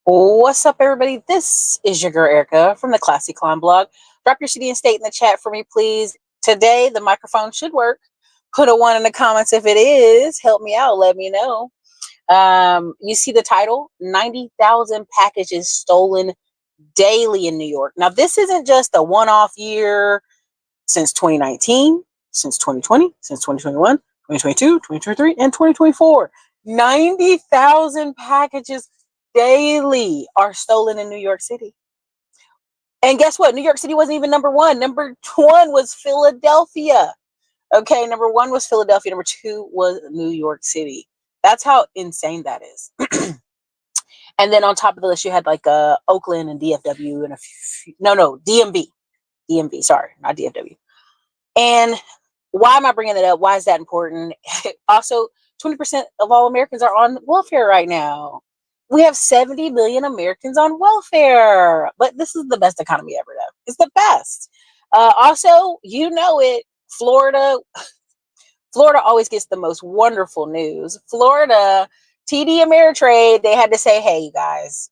What's up, everybody? This is your girl Erica from the Classy Climb blog. Drop your city and state in the chat for me, please. Today, the microphone should work. Put a 1 in the comments if it is. Help me out. Let me know. You see the title, 90,000 packages stolen daily in New York. Now, this isn't just a one-off year since 2019, since 2020, since 2021, 2022, 2023, and 2024. 90,000 packages daily are stolen in New York City. And guess what? New York City wasn't even number one. Number one was Philadelphia. Okay, number one was Philadelphia. Number two was New York City. That's how insane that is. And then on top of the list, you had like Oakland and DFW and DMV, sorry, not DFW. And why am I bringing that up? Why is that important? Also, 20% of all Americans are on welfare right now. We have 70 million Americans on welfare, but this is the best economy ever, though. It's the best. Also, you know it, Florida always gets the most wonderful news. Florida, TD Ameritrade, they had to say, hey, you guys,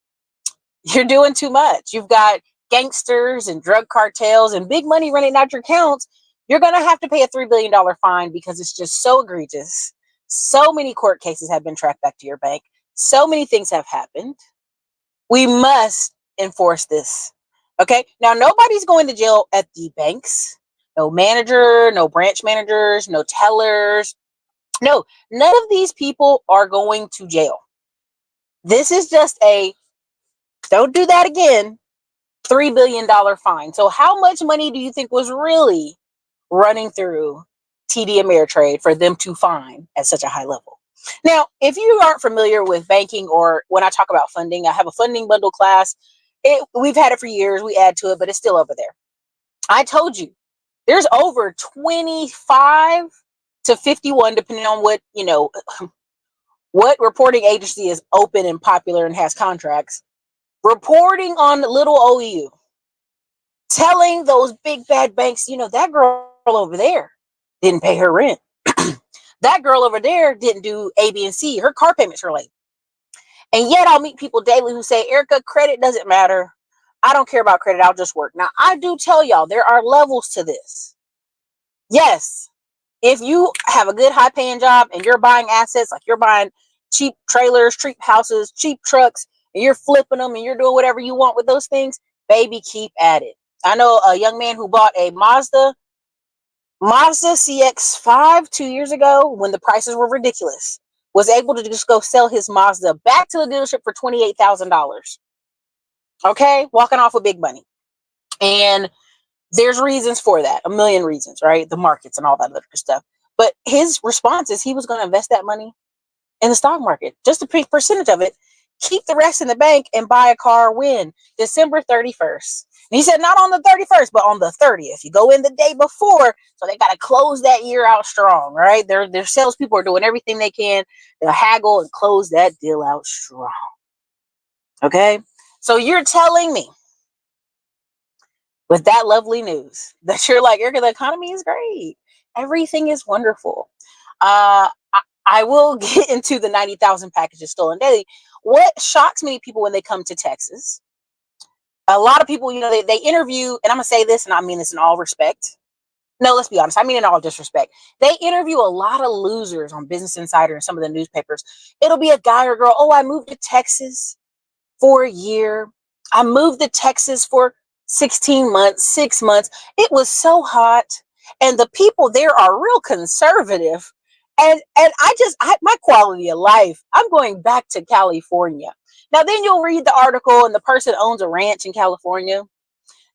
you're doing too much. You've got gangsters and drug cartels and big money running out your accounts. You're going to have to pay a $3 billion fine because it's just so egregious. So many court cases have been tracked back to your bank. So many things have happened. We must enforce this. Okay. Now, nobody's going to jail at the banks. No manager, no branch managers, no tellers. No, none of these people are going to jail. This is just don't do that again, $3 billion fine. So how much money do you think was really running through TD Ameritrade for them to fine at such a high level? Now, if you aren't familiar with banking, or when I talk about funding, I have a funding bundle class. We've had it for years. We add to it, but it's still over there. I told you, there's over 25 to 51, depending on what reporting agency is open and popular and has contracts, reporting on little OU, telling those big bad banks, that girl over there didn't pay her rent. That girl over there didn't do A, B, and C. Her car payments are late. And yet I'll meet people daily who say, Erica, credit doesn't matter. I don't care about credit. I'll just work. Now, I do tell y'all there are levels to this. Yes, if you have a good high-paying job and you're buying assets, like you're buying cheap trailers, cheap houses, cheap trucks, and you're flipping them and you're doing whatever you want with those things, baby, keep at it. I know a young man who bought a Mazda CX-5 2 years ago when the prices were ridiculous, was able to just go sell his Mazda back to the dealership for $28,000. Okay, walking off with big money. And there's reasons for that, a million reasons, right? The markets and all that other stuff. But his response is he was going to invest that money in the stock market, just a percentage of it, keep the rest in the bank, and buy a car when? December 31st. And he said not on the 31st, but on the 30th. You go in the day before, so they got to close that year out strong, right? Their salespeople are doing everything they can to haggle and close that deal out strong. Okay? So you're telling me, with that lovely news, that you're like, Erica, the economy is great. Everything is wonderful. I will get into the 90,000 packages stolen daily. What shocks many people when they come to Texas, a lot of people, they interview, and I'm going to say this, and I mean this in all respect. No, let's be honest. I mean in all disrespect. They interview a lot of losers on Business Insider and some of the newspapers. It'll be a guy or girl. Oh, I moved to Texas for a year. I moved to Texas for 16 months, 6 months. It was so hot. And the people there are real conservative. And my quality of life, I'm going back to California. Now, then you'll read the article and the person owns a ranch in California.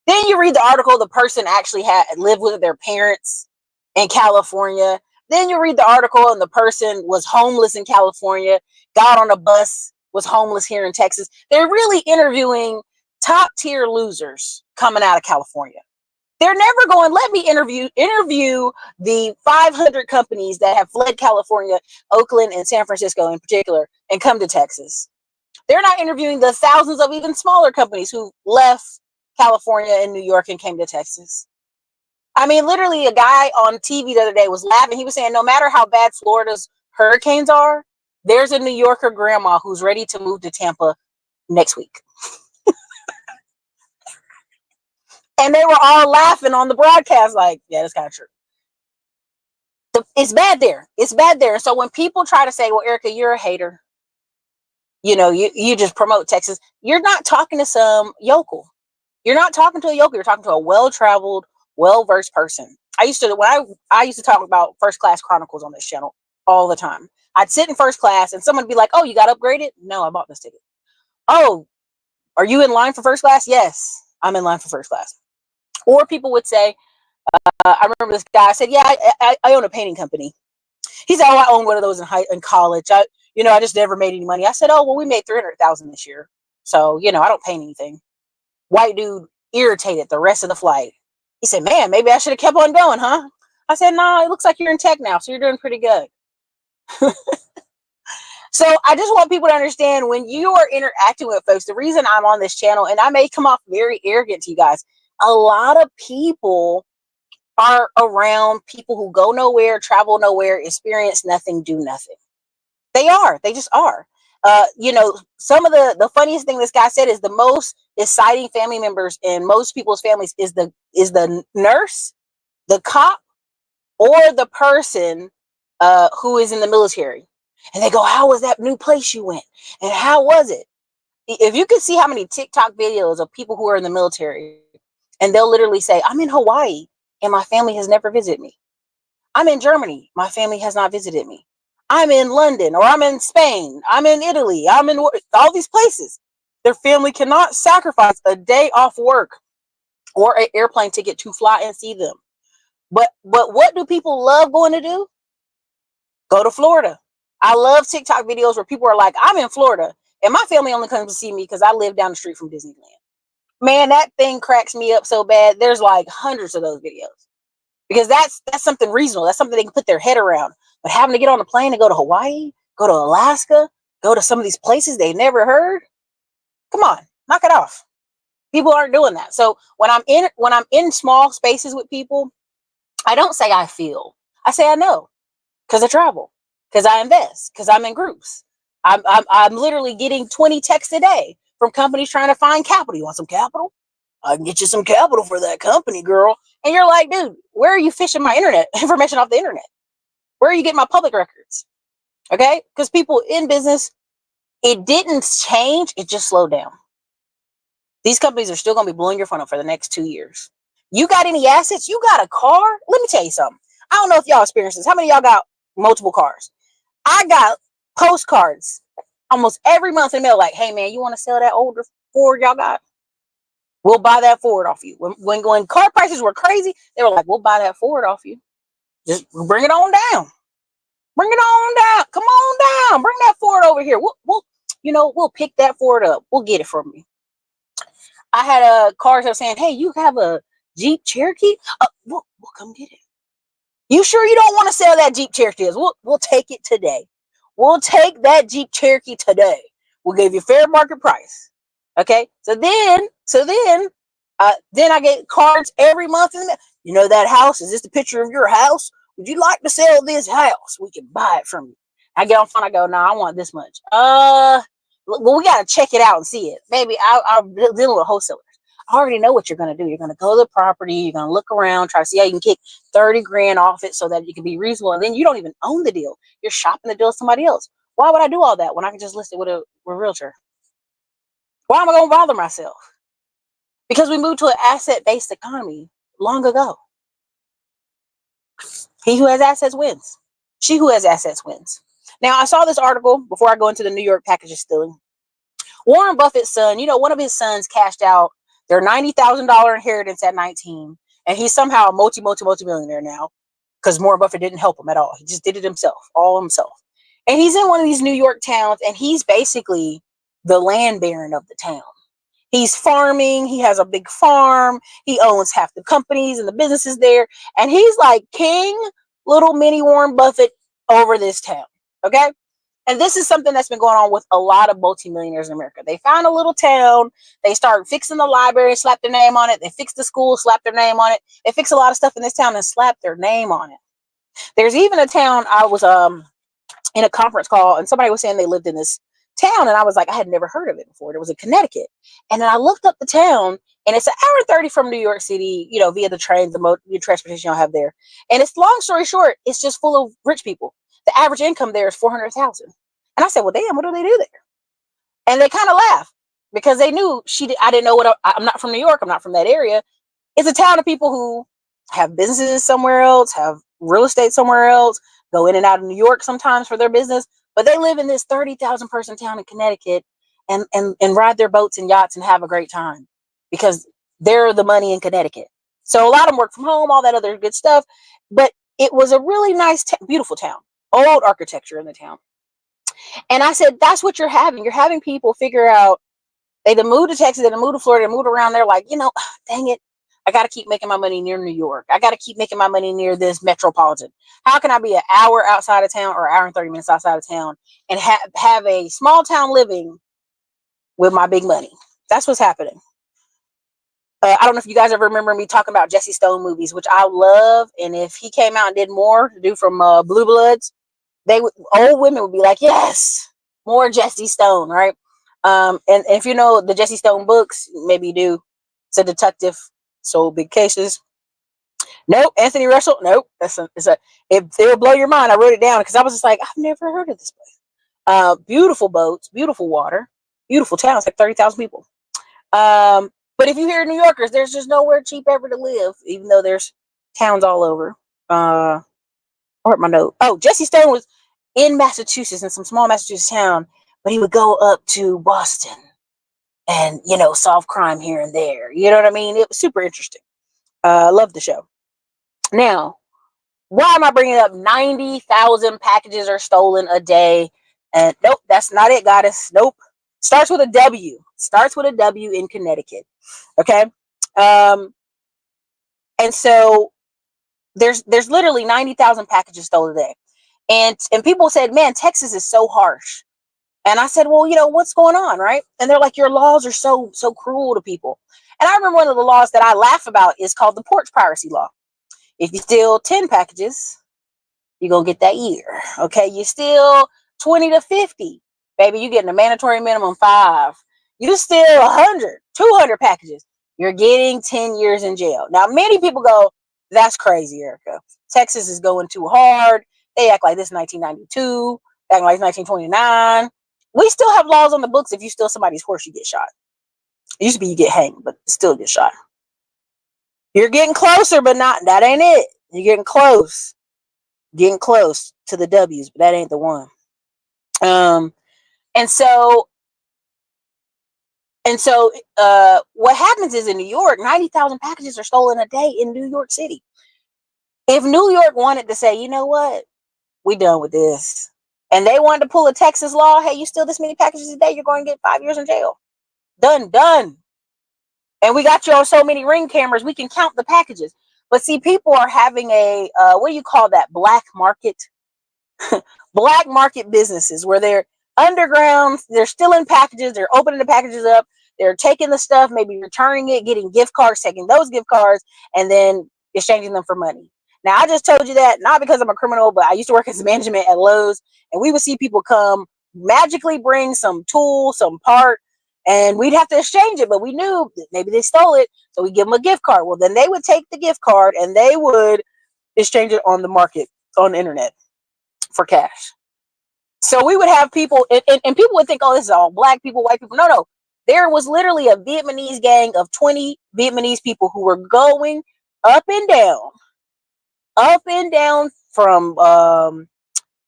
Then you read the article, the person actually lived with their parents in California. Then you read the article and the person was homeless in California, got on a bus, was homeless here in Texas. They're really interviewing top tier losers coming out of California. They're never going, let me interview the 500 companies that have fled California, Oakland, and San Francisco in particular, and come to Texas. They're not interviewing the thousands of even smaller companies who left California and New York and came to Texas. I mean, literally a guy on TV the other day was laughing. He was saying, no matter how bad Florida's hurricanes are, there's a New Yorker grandma who's ready to move to Tampa next week. And they were all laughing on the broadcast like, yeah, that's kind of true. It's bad there. It's bad there. So when people try to say, well, Erica, you're a hater, you just promote Texas, you're not talking to some yokel. You're not talking to a yokel. You're talking to a well-traveled, well-versed person. I used to talk about First Class Chronicles on this channel all the time. I'd sit in first class and someone would be like, oh, you got upgraded? No, I bought this ticket. Oh, are you in line for first class? Yes, I'm in line for first class. Or people would say, I remember this guy said, yeah, I own a painting company. He said, oh, I owned one of those in college. I just never made any money. I said, oh, well, we made $300,000 this year. So, I don't paint anything. White dude irritated the rest of the flight. He said, man, maybe I should have kept on going, huh? I said, no, it looks like you're in tech now, so you're doing pretty good. So I just want people to understand, when you are interacting with folks, the reason I'm on this channel, and I may come off very arrogant to you guys, a lot of people are around people who go nowhere, travel nowhere, experience nothing, do nothing. They just are. Some of the funniest thing this guy said is the most exciting family members in most people's families is the nurse, the cop, or the person who is in the military. And they go, how was that new place you went? And how was it? If you could see how many TikTok videos of people who are in the military, and they'll literally say, I'm in Hawaii and my family has never visited me. I'm in Germany. My family has not visited me. I'm in London, or I'm in Spain. I'm in Italy. I'm in all these places. Their family cannot sacrifice a day off work or an airplane ticket to fly and see them. But what do people love going to do? Go to Florida. I love TikTok videos where people are like, I'm in Florida and my family only comes to see me because I live down the street from Disneyland. Man, that thing cracks me up so bad. There's like hundreds of those videos because that's something reasonable. That's something they can put their head around. But having to get on a plane and go to Hawaii, go to Alaska, go to some of these places they never heard. Come on, knock it off. People aren't doing that. So when I'm in small spaces with people, I don't say I feel. I say I know, because I travel, because I invest, because I'm in groups. I'm literally getting 20 texts a day from companies trying to find capital. You want some capital? I can get you some capital for that company, girl. And you're like, dude, where are you fishing my internet information off the internet? Where are you getting my public records? Okay? Because people in business, it didn't change. It just slowed down. These companies are still going to be blowing your phone up for the next 2 years. You got any assets? You got a car? Let me tell you something. I don't know if y'all experience this. How many of y'all got multiple cars? I got postcards almost every month in the mail like, hey, man, you want to sell that older Ford y'all got? We'll buy that Ford off you. When car prices were crazy, they were like, we'll buy that Ford off you. Just bring it on down. Bring it on down. Come on down. Bring that Ford over here. We'll pick that Ford up. We'll get it from you. I had a car that was saying, hey, you have a Jeep Cherokee? We'll come get it. You sure you don't want to sell that Jeep Cherokee? We'll take it today. We'll take that Jeep Cherokee today. We'll give you fair market price. Okay. So then I get cards every month. You know that house? Is this the picture of your house? Would you like to sell this house? We can buy it from you. I get on the phone. I go, no, I want this much. Well, we got to check it out and see it. Maybe I'm dealing with wholesalers. I already know what you're going to do. You're going to go to the property. You're going to look around, try to see how you can kick 30 grand off it so that it can be reasonable. And then you don't even own the deal. You're shopping the deal with somebody else. Why would I do all that when I can just list it with a realtor? Why am I going to bother myself? Because we moved to an asset-based economy long ago. He who has assets wins. She who has assets wins. Now, I saw this article before I go into the New York packages stealing. Warren Buffett's son, one of his sons cashed out their $90,000 inheritance at 19. And he's somehow a multi-millionaire now because Warren Buffett didn't help him at all. He just did it himself, all himself. And he's in one of these New York towns, and he's basically the land baron of the town. He's farming. He has a big farm. He owns half the companies and the businesses there. And he's like king, little mini Warren Buffett over this town. Okay. And this is something that's been going on with a lot of multimillionaires in America. They found a little town. They start fixing the library, slap their name on it. They fix the school, slap their name on it. They fix a lot of stuff in this town and slap their name on it. There's even a town I was in a conference call, and somebody was saying they lived in this town, and I was like, I had never heard of it before. It was in Connecticut. And then I looked up the town, and it's an hour and 30 from New York City, via the trains, the transportation y'all have there. And it's, long story short, it's just full of rich people. The average income there is 400,000. And I said, well, damn, what do they do there? And they kind of laughed because they knew I didn't know I'm not from New York. I'm not from that area. It's a town of people who have businesses somewhere else, have real estate somewhere else, go in and out of New York sometimes for their business, but they live in this 30,000 person town in Connecticut and ride their boats and yachts and have a great time because they're the money in Connecticut. So a lot of them work from home, all that other good stuff. But it was a really nice, beautiful town, old architecture in the town. And I said, that's what you're having. You're having people figure out, they either move to Texas, they move to Florida, they move around there like, dang it, I got to keep making my money near New York. I got to keep making my money near this metropolitan. How can I be an hour outside of town or an hour and 30 minutes outside of town and have a small town living with my big money? That's what's happening. I don't know if you guys ever remember me talking about Jesse Stone movies, which I love. And if he came out and did more to do from Blue Bloods, old women would be like, yes, more Jesse Stone, right? And if you know the Jesse Stone books, maybe you do. It's a detective, so big cases. Nope, Anthony Russell. Nope, it will blow your mind. I wrote it down because I was just like, I've never heard of this place. Beautiful boats, beautiful water, beautiful town. It's like 30,000 people. But if you hear New Yorkers, there's just nowhere cheap ever to live, even though there's towns all over. Where'd my note? Oh, Jesse Stone was in Massachusetts, in some small Massachusetts town, but he would go up to Boston and, solve crime here and there. You know what I mean? It was super interesting. Love the show. Now, why am I bringing up 90,000 packages are stolen a day? And nope, that's not it, goddess. Nope. Starts with a W. Starts with a W in Connecticut. Okay. And so there's literally 90,000 packages stolen a day. And people said, man, Texas is so harsh. And I said, well, what's going on, right? And they're like, your laws are so cruel to people. And I remember one of the laws that I laugh about is called the porch piracy law. If you steal 10 packages, you're going to get that year. Okay. You steal 20 to 50, baby, you're getting a mandatory minimum 5. You steal 100, 200 packages, you're getting 10 years in jail. Now, many people go, that's crazy, Erica. Texas is going too hard. They act like this is 1992, act like it's 1929. We still have laws on the books. If you steal somebody's horse, you get shot. It used to be you get hanged, but still get shot. You're getting closer, but that ain't it. You're getting close to the W's, but that ain't the one. And so what happens is in New York, 90,000 packages are stolen a day in New York City. If New York wanted to say, you know what, we done with this, and they wanted to pull a Texas law, hey, you steal this many packages a day, you're going to get 5 years in jail. Done. And we got you on so many ring cameras, we can count the packages. But see, people are having a, what do you call that? Black market? Black market businesses where they're underground, they're stealing packages, they're opening the packages up, they're taking the stuff, maybe returning it, getting gift cards, taking those gift cards, and then exchanging them for money. Now, I just told you that not because I'm a criminal, but I used to work as management at Lowe's, and we would see people come magically bring some tool, some part, and we'd have to exchange it, but we knew that maybe they stole it, so we give them a gift card. Well, then they would take the gift card and they would exchange it on the market, on the internet, for cash. So we would have people, and people would think, oh, this is all black people, white people. No. There was literally a Vietnamese gang of 20 Vietnamese people who were going up and down from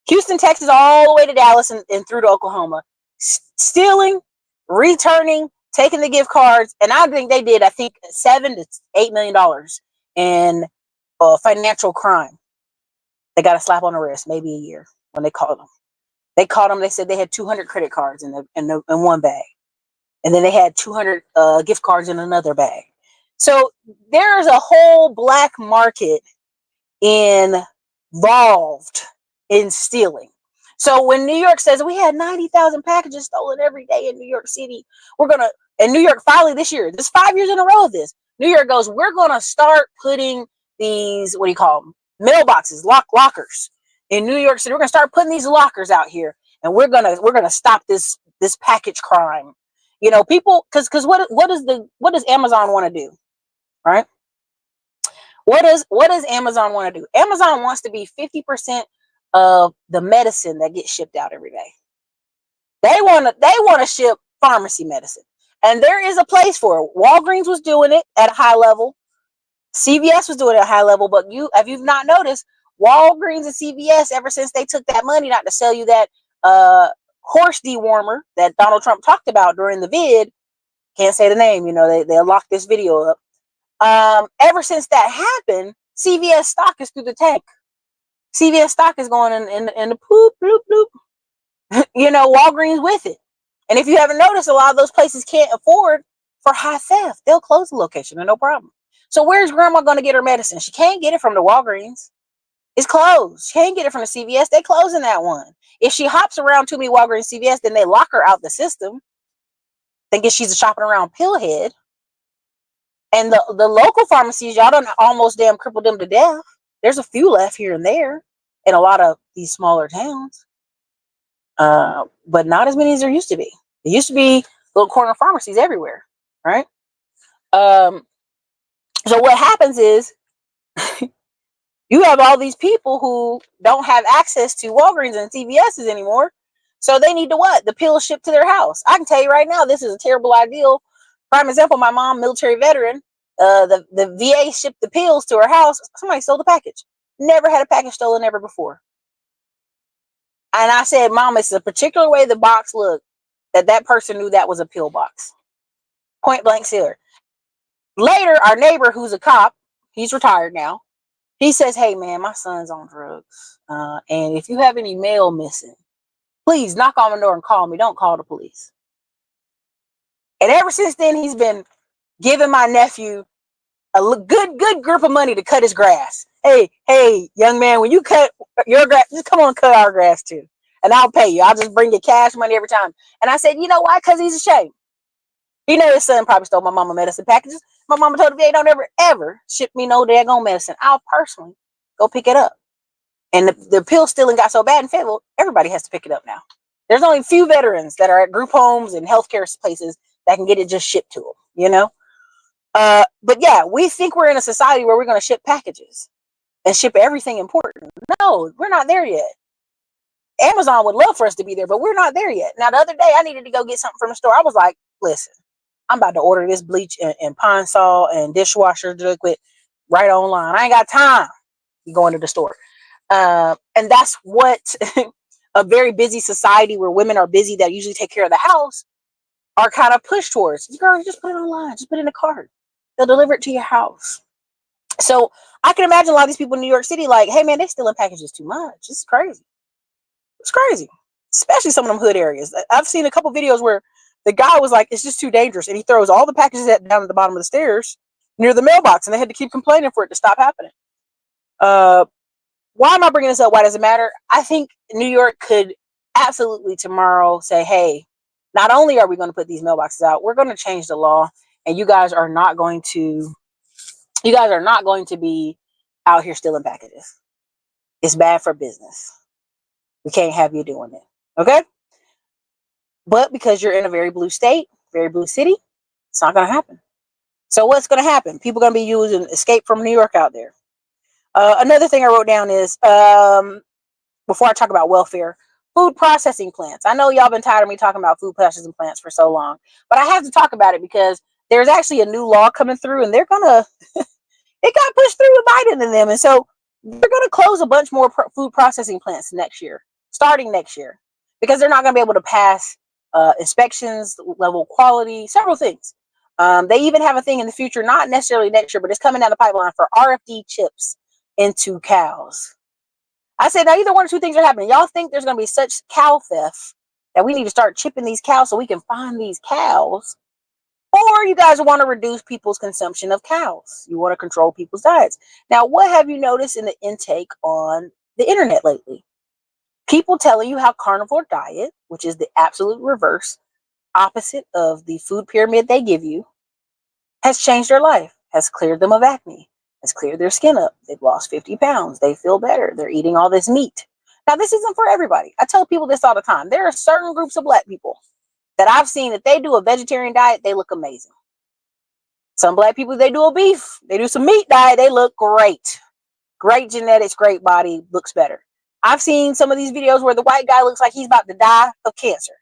Houston, Texas, all the way to Dallas and through to Oklahoma, stealing, returning, taking the gift cards. And I think they did, $7 to $8 million in financial crime. They got a slap on the wrist, maybe a year when they caught them. They said they had 200 credit cards in one bag. And then they had 200 gift cards in another bag. So there's a whole black market involved in stealing. So when New York says we had 90,000 packages stolen every day in New York City, and New York finally this year, this 5 years in a row of this, New York goes, we're going to start putting these, what do you call them? Mailboxes, lockers in New York City. We're going to start putting these lockers out here, and we're going to stop this this package crime. You know, people, because what does Amazon want to do, right? What does Amazon want to do? Amazon wants to be 50% of the medicine that gets shipped out every day. They want to ship pharmacy medicine, and there is a place for it. Walgreens was doing it at a high level. CVS was doing it at a high level, but if you've not noticed, Walgreens and CVS, ever since they took that money not to sell you that horse dewormer that Donald Trump talked about during the vid, can't say the name, you know, they locked this video up. Ever since that happened, CVS stock is through the tank. CVS stock is going in the poop, bloop, bloop. You know, Walgreens with it. And if you haven't noticed, a lot of those places can't afford for high theft. They'll close the location and no problem. So where's grandma going to get her medicine? She can't get it from the Walgreens. It's closed. She can't get it from the CVS. They closing that one. If she hops around too many Walgreens, CVS, then they lock her out the system, thinking she's a shopping around pillhead. And the local pharmacies, y'all done almost damn crippled them to death. There's a few left here and there in a lot of these smaller towns. But not as many as there used to be. There used to be little corner pharmacies everywhere, right? So what happens is you have all these people who don't have access to Walgreens and CVS's anymore. So they need to what? The pills shipped to their house. I can tell you right now, this is a terrible ideal. Prime example, my mom, military veteran, the VA shipped the pills to her house. Somebody stole the package. Never had a package stolen ever before. And I said, Mom, it's a particular way the box looked that person knew that was a pill box. Point blank sealer. Later, our neighbor, who's a cop, he's retired now. He says, hey, man, my son's on drugs. And if you have any mail missing, please knock on my door and call me. Don't call the police. And ever since then, he's been giving my nephew a good grip of money to cut his grass. Hey, young man, when you cut your grass, just come on and cut our grass too. And I'll pay you. I'll just bring you cash money every time. And I said, you know why? Because he's ashamed. He know his son probably stole my mama medicine packages. My mama told him, VA, don't ever ship me no daggone medicine. I'll personally go pick it up. And the pill stealing got so bad in Fayetteville, everybody has to pick it up now. There's only a few veterans that are at group homes and healthcare places that can get it just shipped to them, you know? But yeah, we think we're in a society where we're going to ship packages and ship everything important. No, we're not there yet. Amazon would love for us to be there, but we're not there yet. Now, the other day, I needed to go get something from the store. I was like, listen, I'm about to order this bleach and Pine Sol and dishwasher liquid right online. I ain't got time to go into the store. And that's what a very busy society where women are busy that usually take care of the house are kind of pushed towards. Girl, just put it online. Just put it in a cart. They'll deliver it to your house. So I can imagine a lot of these people in New York City like, hey, man, they stealing packages too much. It's crazy. It's crazy. Especially some of them hood areas. I've seen a couple videos where the guy was like, it's just too dangerous. And he throws all the packages down at the bottom of the stairs near the mailbox. And they had to keep complaining for it to stop happening. Why am I bringing this up? Why does it matter? I think New York could absolutely tomorrow say, hey, not only are we going to put these mailboxes out, we're going to change the law. And you guys are not going to be out here stealing packages. It's bad for business. We can't have you doing it. Okay? But because you're in a very blue state, very blue city, it's not going to happen. So what's going to happen? People are going to be using Escape from New York out there. Another thing I wrote down is, before I talk about welfare, food processing plants. I know y'all been tired of me talking about food processing plants for so long, but I have to talk about it because there's actually a new law coming through and it got pushed through with Biden and them. And so they're going to close a bunch more food processing plants starting next year, because they're not going to be able to pass inspections, level quality, several things. They even have a thing in the future, not necessarily next year, but it's coming down the pipeline for RFD chips into cows. I said, now either one or two things are happening. Y'all think there's going to be such cow theft that we need to start chipping these cows so we can find these cows? Or you guys want to reduce people's consumption of cows. You want to control people's diets. Now, what have you noticed in the intake on the internet lately? People telling you how carnivore diet, which is the absolute reverse, opposite of the food pyramid they give you, has changed their life, has cleared them of acne, has cleared their skin up. They've lost 50 pounds. They feel better. They're eating all this meat. Now, this isn't for everybody. I tell people this all the time. There are certain groups of Black people that I've seen that they do a vegetarian diet, they look amazing. Some black people, they do a beef, they do some meat diet, they look great. Great genetics, great body, looks better. I've seen some of these videos where the white guy looks like he's about to die of cancer.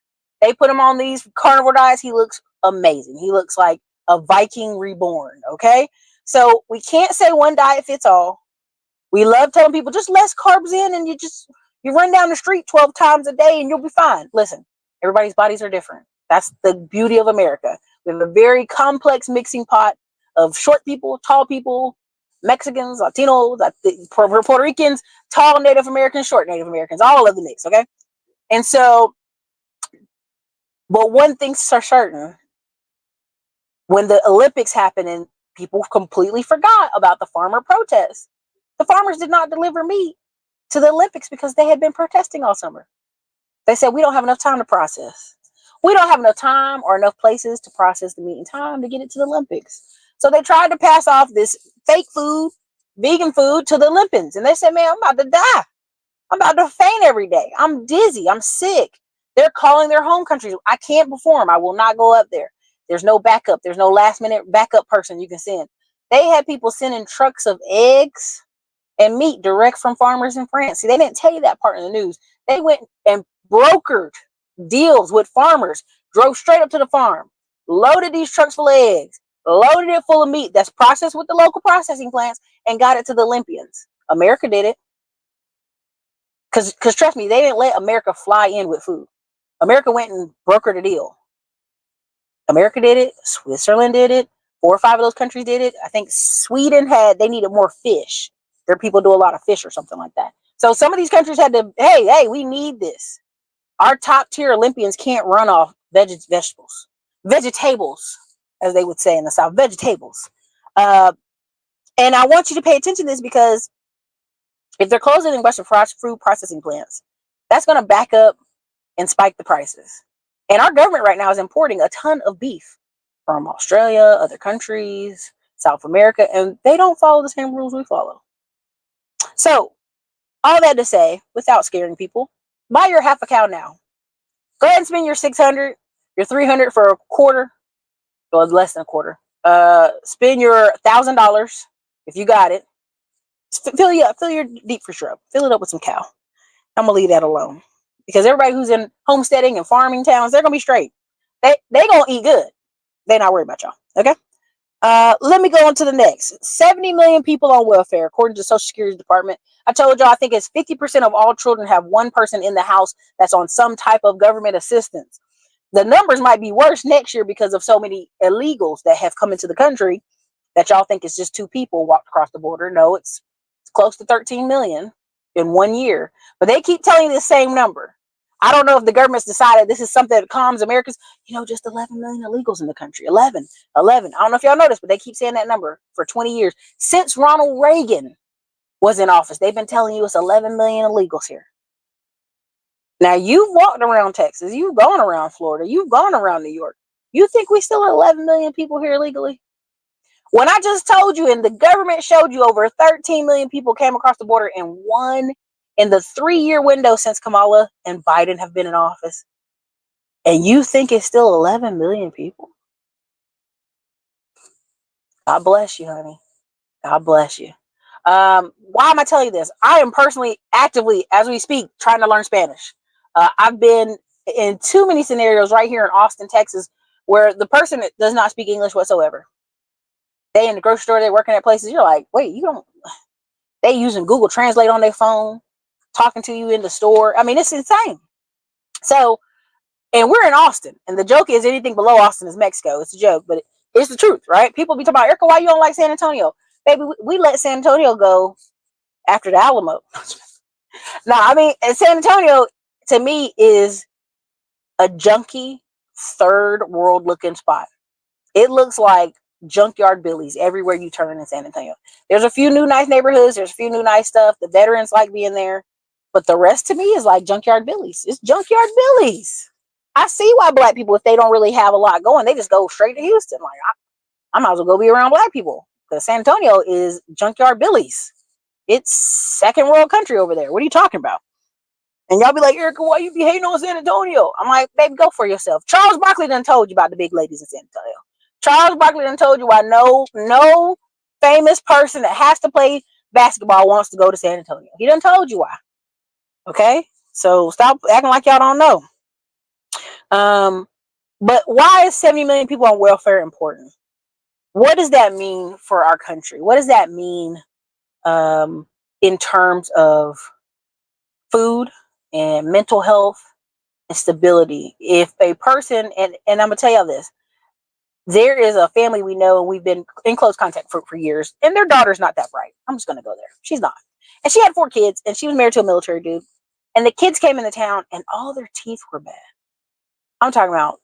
They put him on these carnivore diets. He looks amazing. He looks like a Viking reborn. Okay. So we can't say one diet fits all. We love telling people just less carbs in and you run down the street 12 times a day and you'll be fine. Listen, everybody's bodies are different. That's the beauty of America. We have a very complex mixing pot of short people, tall people, Mexicans, Latinos, Puerto Ricans, tall Native Americans, short Native Americans, all of the mix, okay? And so, but one thing's for certain, when the Olympics happened and people completely forgot about the farmer protests, the farmers did not deliver meat to the Olympics because they had been protesting all summer. They said, we don't have enough time to process. We don't have enough time or enough places to process the meat in time to get it to the Olympics. So they tried to pass off this fake food, vegan food to the Olympians. And they said, man, I'm about to die. I'm about to faint every day. I'm dizzy. I'm sick. They're calling their home countries. I can't perform. I will not go up there. There's no backup. There's no last minute backup person you can send. They had people sending trucks of eggs and meat direct from farmers in France. See, they didn't tell you that part in the news. They went and brokered deals with farmers, drove straight up to the farm, loaded these trucks full of eggs, loaded it full of meat that's processed with the local processing plants, and got it to the Olympians. America did it. Because trust me, they didn't let America fly in with food. America went and brokered a deal. America did it. Switzerland did it. 4 or 5 of those countries did it. I think Sweden they needed more fish. Their people do a lot of fish or something like that. So some of these countries had to, hey, we need this. Our top tier Olympians can't run off vegetables, as they would say in the South, vegetables. And I want you to pay attention to this because if they're closing in Western food processing plants, that's going to back up and spike the prices. And our government right now is importing a ton of beef from Australia, other countries, South America, and they don't follow the same rules we follow. So all that to say, without scaring people, buy your half a cow now. Go ahead and spend your $600, your $300 for a quarter. Well, less than a quarter. Spend your $1,000 if you got it. Fill your deep freeze up. Fill it up with some cow. I'm gonna leave that alone because everybody who's in homesteading and farming towns, they're gonna be straight. They gonna eat good. They're not worried about y'all. Okay. Let me go on to the next. 70 million people on welfare, according to the Social Security Department. I told y'all I think it's 50% of all children have one person in the house that's on some type of government assistance. The numbers might be worse next year because of so many illegals that have come into the country that y'all think it's just 2 people walked across the border. No, it's close to 13 million in 1 year. But they keep telling you the same number. I don't know if the government's decided this is something that calms Americans. Just 11 million illegals in the country. 11. I don't know if y'all noticed, but they keep saying that number for 20 years. Since Ronald Reagan was in office, they've been telling you it's 11 million illegals here. Now, you've walked around Texas. You've gone around Florida. You've gone around New York. You think we still have 11 million people here illegally? When I just told you and the government showed you over 13 million people came across the border in the 3-year window since Kamala and Biden have been in office, and you think it's still 11 million people? God bless you, honey. God bless you. Why am I telling you this? I am personally, actively, as we speak, trying to learn Spanish. I've been in too many scenarios right here in Austin, Texas, where the person does not speak English whatsoever. They in the grocery store, they're working at places. You're like, wait, they using Google Translate on their phone, talking to you in the store. I mean, it's insane. So, and we're in Austin, and the joke is anything below Austin is Mexico. It's a joke, but it's the truth, right? People be talking about, Erica, why you don't like San Antonio? Baby, we let San Antonio go after the Alamo. No, I mean, and San Antonio, to me, is a junky, third world looking spot. It looks like Junkyard Billy's everywhere you turn in San Antonio. There's a few new nice neighborhoods. There's a few new nice stuff. The veterans like being there. But the rest to me is like Junkyard Billy's. It's Junkyard Billy's. I see why black people, if they don't really have a lot going, they just go straight to Houston. Like, I might as well go be around black people. Because San Antonio is Junkyard Billy's. It's second world country over there. What are you talking about? And y'all be like, Erica, why you be hating on San Antonio? I'm like, baby, go for yourself. Charles Barkley done told you about the big ladies in San Antonio. Charles Barkley done told you why no famous person that has to play basketball wants to go to San Antonio. He done told you why. Okay? So stop acting like y'all don't know. But why is 70 million people on welfare important? What does that mean for our country? What does that mean in terms of food and mental health and stability? If a person, and I'm gonna tell y'all this, there is a family we know and we've been in close contact for years, and their daughter's not that bright. I'm just gonna go there. She's not. And she had 4 kids, and she was married to a military dude. And the kids came into town and all their teeth were bad. I'm talking about,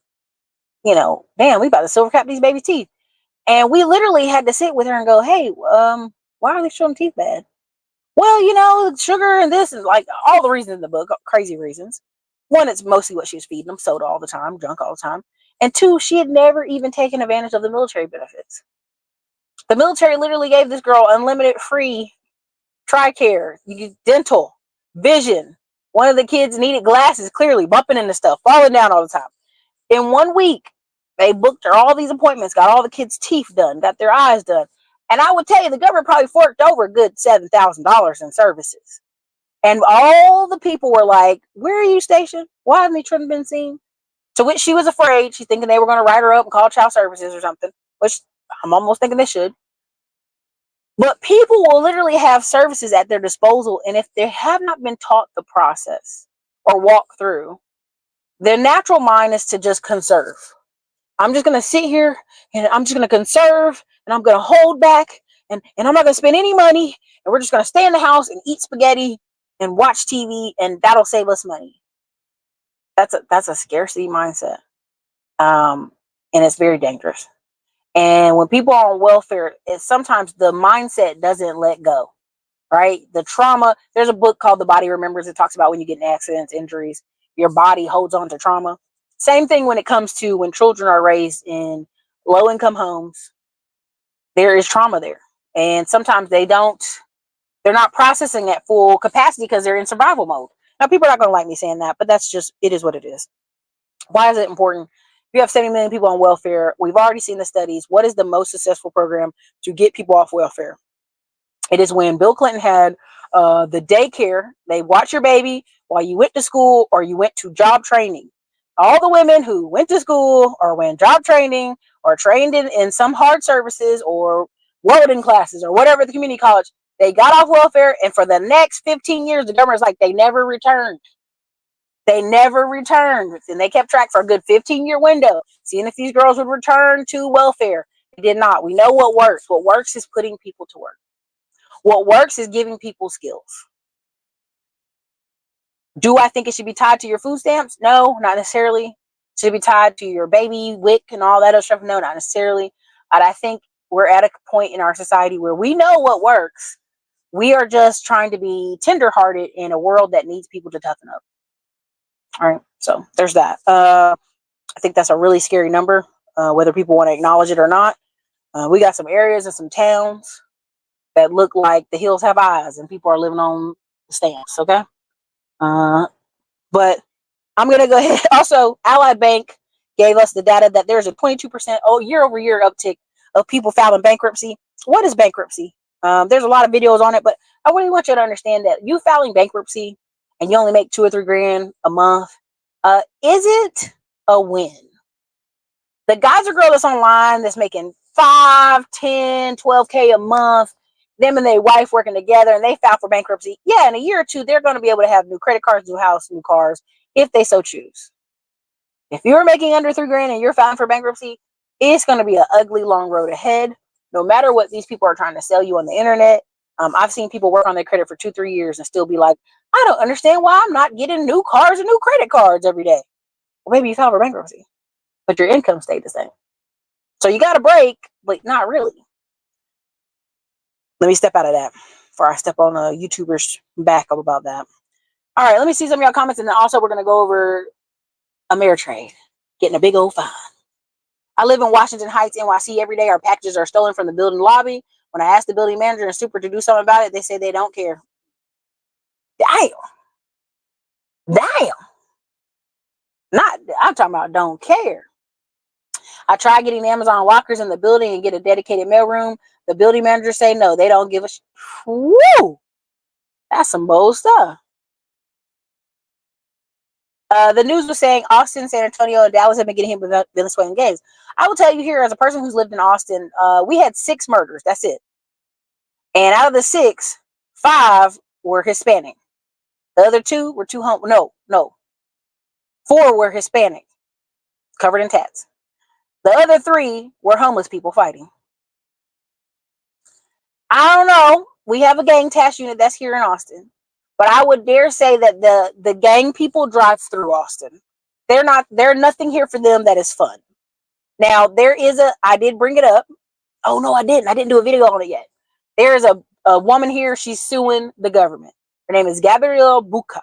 damn, we about to silver cap these babies' teeth. And we literally had to sit with her and go, hey, why are they showing teeth bad? Well, sugar and this and like all the reasons in the book, crazy reasons. One, it's mostly what she was feeding them, soda all the time, junk all the time. And 2, she had never even taken advantage of the military benefits. The military literally gave this girl unlimited free TRICARE, dental, vision. One of the kids needed glasses, clearly bumping into stuff, falling down all the time. In 1 week, they booked her all these appointments, got all the kids' teeth done, got their eyes done. And I would tell you, the government probably forked over a good $7,000 in services. And all the people were like, where are you stationed? Why haven't they children been seen? To which she was afraid. She's thinking they were going to write her up and call child services or something, which I'm almost thinking they should. But people will literally have services at their disposal. And if they have not been taught the process or walk through, their natural mind is to just conserve. I'm just going to sit here and I'm just going to conserve and I'm going to hold back and I'm not going to spend any money. And we're just going to stay in the house and eat spaghetti and watch TV, and that'll save us money. That's a scarcity mindset. And it's very dangerous. And when people are on welfare, sometimes the mindset doesn't let go, right? The trauma, there's a book called The Body Remembers. It talks about when you get in accidents, injuries, your body holds on to trauma. Same thing when it comes to when children are raised in low-income homes. There is trauma there. And sometimes they're not processing at full capacity because they're in survival mode. Now, people are not going to like me saying that, but it is what it is. Why is it important? You have 70 million people on welfare. We've already seen the studies. What is the most successful program to get people off welfare? It is when Bill Clinton had the daycare. They watch your baby while you went to school or you went to job training. All the women who went to school or went job training or trained in some hard services or welding classes or whatever the community college, they got off welfare, and for the next 15 years, the government's like, they never returned. They never returned. And they kept track for a good 15-year window, seeing if these girls would return to welfare. They did not. We know what works. What works is putting people to work. What works is giving people skills. Do I think it should be tied to your food stamps? No, not necessarily. Should it be tied to your baby WIC and all that other stuff? No, not necessarily. But I think we're at a point in our society where we know what works. We are just trying to be tenderhearted in a world that needs people to toughen up. All right, so there's that. I think that's a really scary number, whether people want to acknowledge it or not. We got some areas and some towns that look like the hills have eyes and people are living on the stamps, okay? But I'm going to go ahead. Also, Allied Bank gave us the data that there's a 22% year-over-year uptick of people filing bankruptcy. What is bankruptcy? There's a lot of videos on it, but I really want you to understand that you filing bankruptcy and you only make $2 or $3 grand a month, is it a win? The guys or girl that's online that's making 5, 10, 12K a month, them and their wife working together, and they file for bankruptcy. Yeah, in a year or two, they're going to be able to have new credit cards, new house, new cars, if they so choose. If you're making under $3 grand and you're filing for bankruptcy, it's going to be an ugly, long road ahead. No matter what these people are trying to sell you on the internet. I've seen people work on their credit for 2-3 years and still be like, I don't understand why I'm not getting new cars and new credit cards every day. Well, maybe you filed for bankruptcy, but your income stayed the same. So you got a break, but not really. Let me step out of that before I step on a YouTuber's back up about that. All right, let me see some of y'all comments, and then also we're going to go over Ameritrade getting a big old fine. I live in Washington Heights, NYC. Every day our packages are stolen from the building lobby. When I ask the building manager and super to do something about it, they say they don't care. Damn. Damn. Not, I'm talking about don't care. I tried getting Amazon lockers in the building and get a dedicated mailroom. The building manager say no, they don't give a Woo! That's some bold stuff. The news was saying Austin, San Antonio, and Dallas have been getting hit with Venezuelan gangs. I will tell you here, as a person who's lived in Austin, we had 6 murders. That's it. And out of the 6, 5 were Hispanic. The other 2 were no. 4 were Hispanic, covered in tats. The other 3 were homeless people fighting. I don't know. We have a gang task unit that's here in Austin. But I would dare say that the gang people drive through Austin. There's nothing here for them that is fun. Now, I did bring it up. Oh, no, I didn't. I didn't do a video on it yet. There is a woman here. She's suing the government. Her name is Gabriela Buca.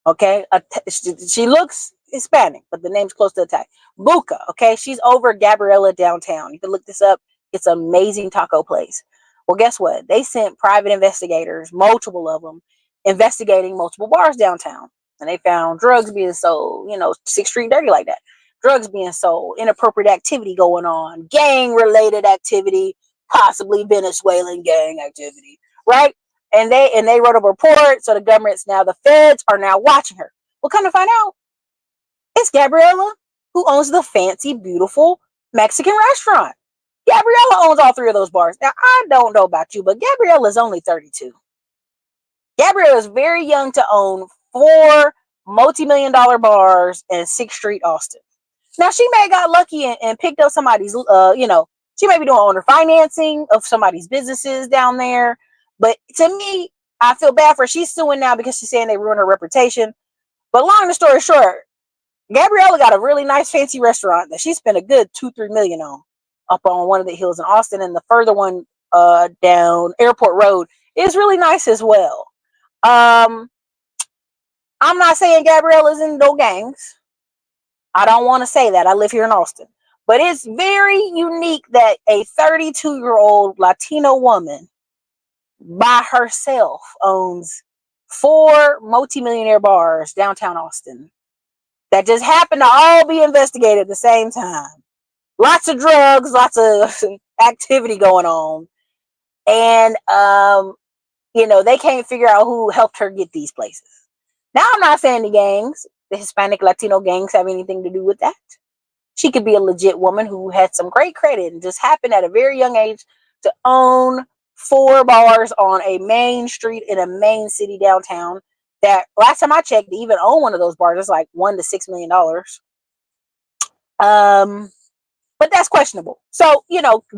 Okay. She looks Hispanic, but the name's close to the tag. Buca. Okay. She's over Gabriela downtown. You can look this up. It's an amazing taco place. Well, guess what? They sent private investigators, multiple of them, investigating multiple bars downtown. And they found drugs being sold, 6th Street dirty like that. Drugs being sold, inappropriate activity going on, gang-related activity, possibly Venezuelan gang activity, right? And they wrote a report, so the feds are now watching her. Well, come to find out, it's Gabriela who owns the fancy, beautiful Mexican restaurant. Gabriela owns all 3 of those bars. Now, I don't know about you, but Gabriela is only 32. Gabriela is very young to own 4 multi-million-dollar bars in 6th Street, Austin. Now, she may have got lucky and picked up somebody's, she may be doing owner financing of somebody's businesses down there. But to me, I feel bad for her. She's suing now because she's saying they ruined her reputation. But long story short, Gabriela got a really nice fancy restaurant that she spent a good $2-3 million on up on one of the hills in Austin, and the further one down Airport Road is really nice as well. I'm not saying Gabriela's in no gangs. I don't want to say that. I live here in Austin. But it's very unique that a 32-year-old Latino woman by herself owns 4 multimillionaire bars downtown Austin that just happen to all be investigated at the same time. Lots of drugs, lots of activity going on. And, they can't figure out who helped her get these places. Now, I'm not saying the Hispanic Latino gangs have anything to do with that. She could be a legit woman who had some great credit and just happened at a very young age to own 4 bars on a main street in a main city downtown. That last time I checked, to even own one of those bars is like $1 to $6 million. But that's questionable. So,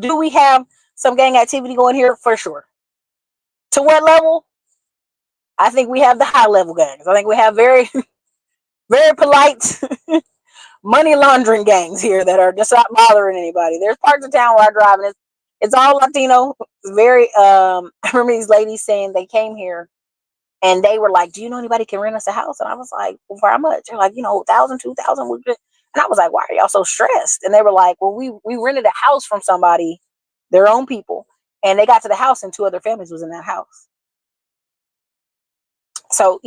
do we have some gang activity going here? For sure. To what level? I think we have the high level gangs. I think we have very, very polite money laundering gangs here that are just not bothering anybody. There's parts of town where I drive and it's all Latino. It's very, I remember these ladies saying they came here and they were like, do you know anybody can rent us a house? And I was like, well, for how much? They're like, 1,000, 2,000. And I was like, why are y'all so stressed? And they were like, well, we rented a house from somebody, their own people. And they got to the house and 2 other families was in that house. So,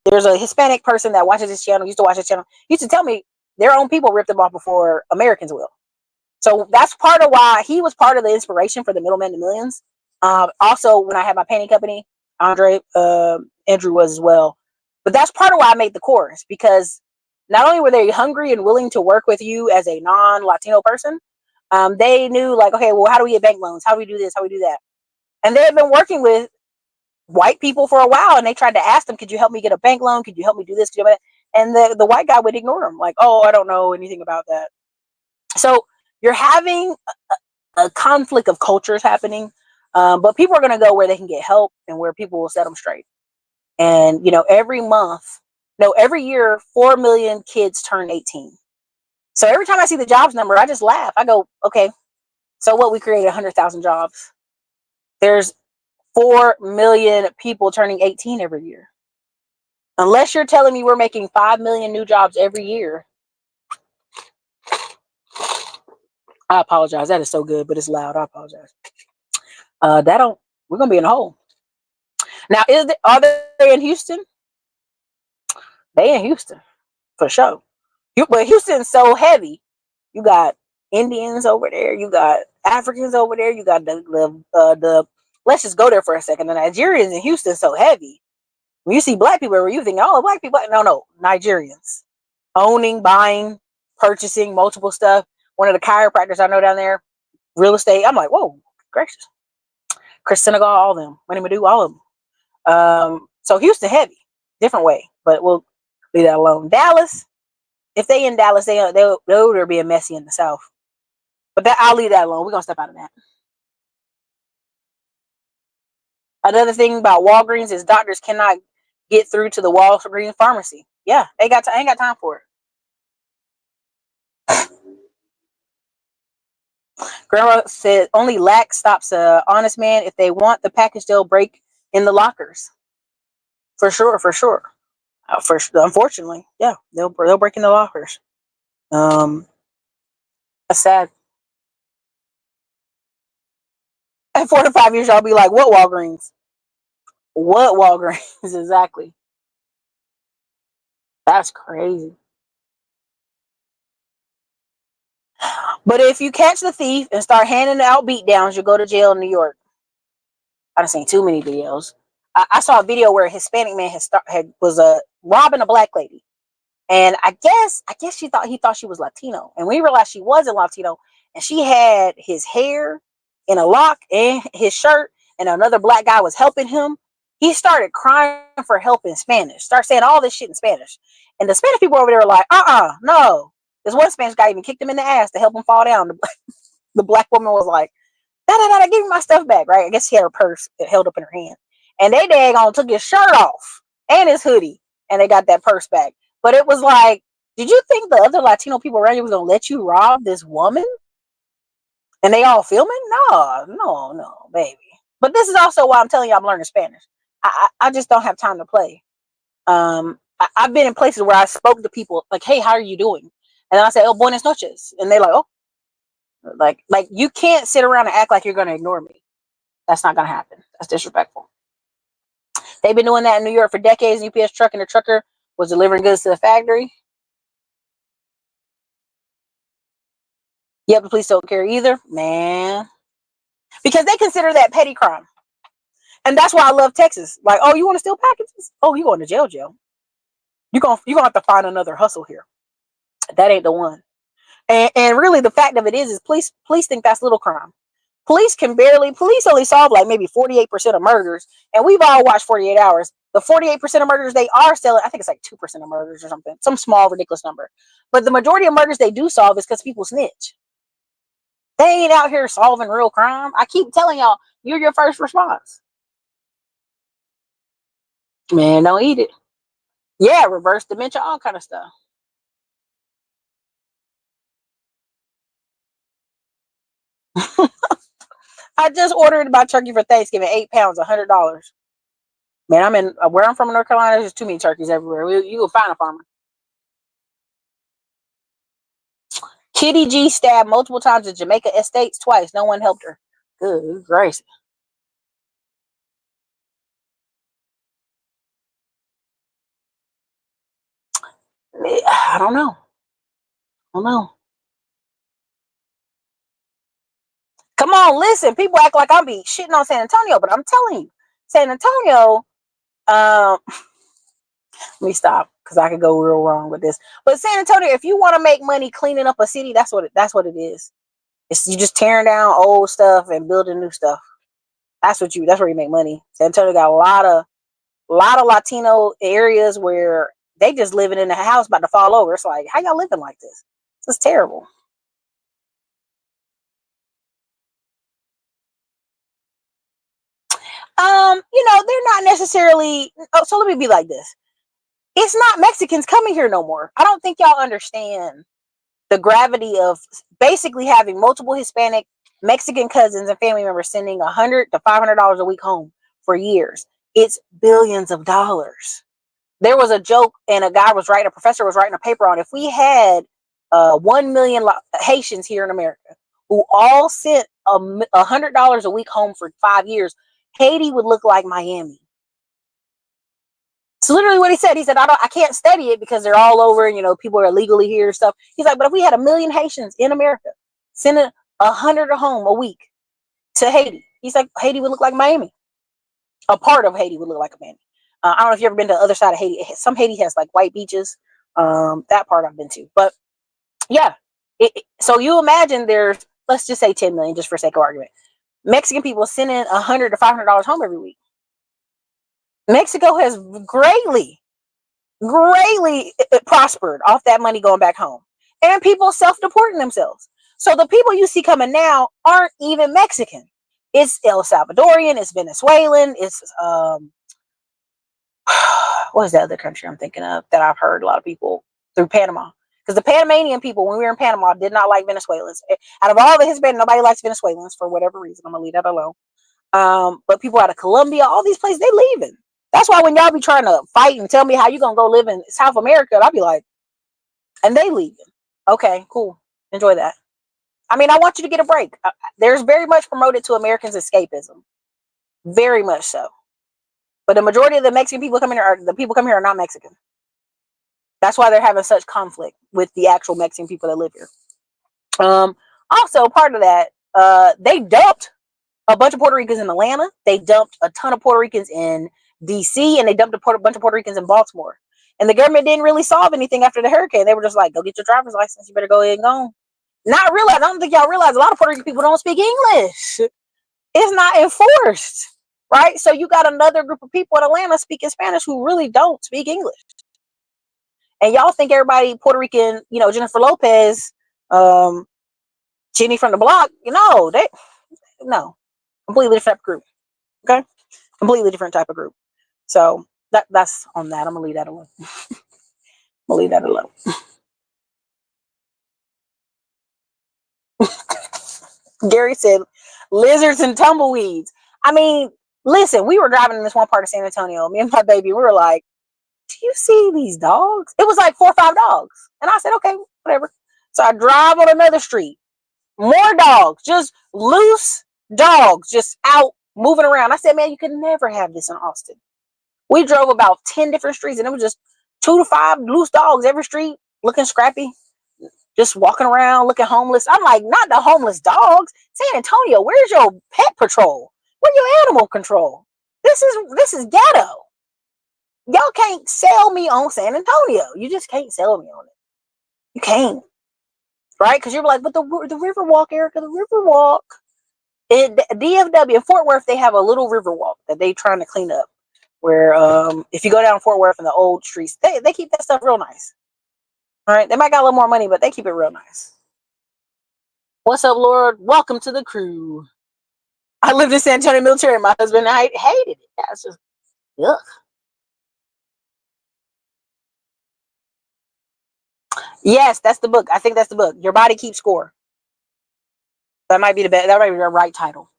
there's a Hispanic person that watches this channel, used to watch this channel, used to tell me their own people ripped them off before Americans will. So that's part of why he was part of the inspiration for the Middleman to Millions. Also, when I had my painting company, Andrew was as well. But that's part of why I made the course, because not only were they hungry and willing to work with you as a non-Latino person, they knew like, okay, well, how do we get bank loans? How do we do this? How do we do that? And they had been working with white people for a while, and they tried to ask them, could you help me get a bank loan? Could you help me do this? Could you help me? And the white guy would ignore them, like, oh, I don't know anything about that. So you're having a conflict of cultures happening, but people are going to go where they can get help and where people will set them straight. And, every year, 4 million kids turn 18. So every time I see the jobs number, I just laugh. I go, okay, so what? We created 100,000 jobs. There's 4 million people turning 18 every year. Unless you're telling me we're making 5 million new jobs every year. I apologize. That is so good, but it's loud. I apologize. We're going to be in a hole. Now, are there in Houston? They in Houston for sure. But Houston's so heavy. You got Indians over there. You got Africans over there. You got the let's just go there for a second. The Nigerians in Houston so heavy. When you see black people, you think, oh, black people. No, Nigerians owning, buying, purchasing multiple stuff. One of the chiropractors I know down there, real estate. I'm like, whoa, gracious. Chris Senegal, all of them. Winnie Madu, all of them. So Houston heavy, different way, but we'll leave that alone. Dallas, if they in Dallas, they're being messy in the South. But I'll leave that alone. We're gonna step out of that. Another thing about Walgreens is doctors cannot get through to the Walgreens pharmacy. Yeah, ain't got time for it. Grandma said only lack stops a honest man. If they want the package, they'll break in the lockers. For sure. Unfortunately, yeah, they'll break in the lockers. That's sad. At 4 to 5 years, I'll be like, what Walgreens? What Walgreens exactly? That's crazy. But if you catch the thief and start handing out beat downs, you'll go to jail in New York. I've seen too many videos. I saw a video where a Hispanic man was robbing a black lady, and I guess he thought she was Latino, and we realized she wasn't Latino, and she had his hair in a lock and his shirt, and another black guy was helping him. He started crying for help in Spanish, start saying all this shit in Spanish, and the Spanish people over there were like, no. This one Spanish guy even kicked him in the ass to help him fall down. The black woman was like, da, give me my stuff back, right? I guess she had her purse held up in her hand. And they daggone took his shirt off and his hoodie, and they got that purse back. But it was like, did you think the other Latino people around you was going to let you rob this woman? And they all filming? No, baby. But this is also why I'm telling you I'm learning Spanish. I just don't have time to play. I've been in places where I spoke to people like, hey, how are you doing? And then I say, oh, buenas noches. And they're like, oh. Like you can't sit around and act like you're going to ignore me. That's not going to happen. That's disrespectful. They've been doing that in New York for decades. UPS truck and the trucker was delivering goods to the factory. Yep, the police don't care either, man. Because they consider that petty crime. And that's why I love Texas. Like, oh, you want to steal packages? Oh, you going to jail. You're gonna have to find another hustle here. That ain't the one. And really the fact of it is police think that's little crime. Police only solve like maybe 48% of murders. And we've all watched 48 Hours. The 48% of murders they are selling, I think it's like 2% of murders or something. Some small, ridiculous number. But the majority of murders they do solve is because people snitch. They ain't out here solving real crime. I keep telling y'all, you're your first response. Man, don't eat it. Yeah, reverse dementia, all kind of stuff. I just ordered my turkey for Thanksgiving, 8 pounds, $100. Man, I'm in where I'm from in North Carolina. There's too many turkeys everywhere. You will find a farmer. Kitty G stabbed multiple times at Jamaica Estates twice. No one helped her. Good gracious. I don't know. Come on, listen. People act like I'm be shitting on San Antonio, but I'm telling you, San Antonio. Let me stop because I could go real wrong with this. But San Antonio, if you want to make money cleaning up a city, that's what it is. It's you just tearing down old stuff and building new stuff. That's where you make money. San Antonio got a lot of Latino areas where they just living in a house about to fall over. It's like, how y'all living like this? This is terrible. They're not necessarily. Oh, so let me be like this. It's not Mexicans coming here no more. I don't think y'all understand the gravity of basically having multiple Hispanic Mexican cousins and family members sending $100 to $500 a week home for years. It's billions of dollars. There was a joke, and a professor was writing a paper on if we had 1 million Haitians here in America who all sent $100 a week home for 5 years, Haiti would look like Miami. It's literally what he said. He said, I can't study it because they're all over, people are illegally here and stuff. He's like, but if we had 1 million Haitians in America sending 100 home a week to Haiti, he's like, Haiti would look like Miami. A part of Haiti would look like Miami. I don't know if you've ever been to the other side of Haiti. Some Haiti has like white beaches. That part I've been to. But yeah, so you imagine there's, let's just say 10 million, just for sake of argument. Mexican people sending $100 to $500 home every week. Mexico has greatly prospered off that money going back home, and people self-deporting themselves. So the people you see coming now aren't even Mexican. It's El Salvadorian, it's Venezuelan, it's what is the other country I'm thinking of that I've heard a lot of people through Panama? Because the Panamanian people, when we were in Panama, did not like Venezuelans. Out of all the Hispanic, nobody likes Venezuelans for whatever reason. I'm gonna leave that alone. But people out of Colombia, all these places, they leaving. That's why when y'all be trying to fight and tell me how you gonna go live in South America, I'll be like, and they leaving. Okay, cool. Enjoy that. I mean, I want you to get a break. There's very much promoted to Americans escapism. Very much so. But the majority of the Mexican people coming here are not Mexican. That's why they're having such conflict with the actual Mexican people that live here. Also, part of that, they dumped a bunch of Puerto Ricans in Atlanta. They dumped a ton of Puerto Ricans in DC, and they dumped a bunch of Puerto Ricans in Baltimore. And the government didn't really solve anything after the hurricane. They were just like, go get your driver's license. You better go ahead and go. Not realize, I don't think y'all realize a lot of Puerto Rican people don't speak English. It's not enforced, right? So you got another group of people in Atlanta speaking Spanish who really don't speak English. And y'all think everybody Puerto Rican, Jennifer Lopez, Jenny from the block, no, completely different group. Okay, completely different type of group. So that's on that. I'm gonna leave that alone. Gary said, lizards and tumbleweeds. I mean, listen, we were driving in this one part of San Antonio. Me and my baby, we were like, do you see these dogs? It was like 4 or 5 dogs. And I said, okay, whatever. So I drive on another street. More dogs, just loose dogs, just out moving around. I said, man, you could never have this in Austin. We drove about 10 different streets, and it was just 2 to 5 loose dogs every street, looking scrappy, just walking around, looking homeless. I'm like, not the homeless dogs. San Antonio, where's your pet patrol? Where's your animal control? This is ghetto. Y'all can't sell me on San Antonio. You just can't sell me on it. You can't. Right? Because you're like, but the Riverwalk, Erica, the Riverwalk. DFW in Fort Worth, they have a little Riverwalk that they trying to clean up. Where if you go down Fort Worth in the old streets, they keep that stuff real nice. All right, they might got a little more money, but they keep it real nice. What's up, Lord? Welcome to the crew. I lived in San Antonio military. My husband and I hated it. That's just ugh. Yes, that's the book. I think that's the book. Your Body Keeps Score. That might be the best. That might be the right title.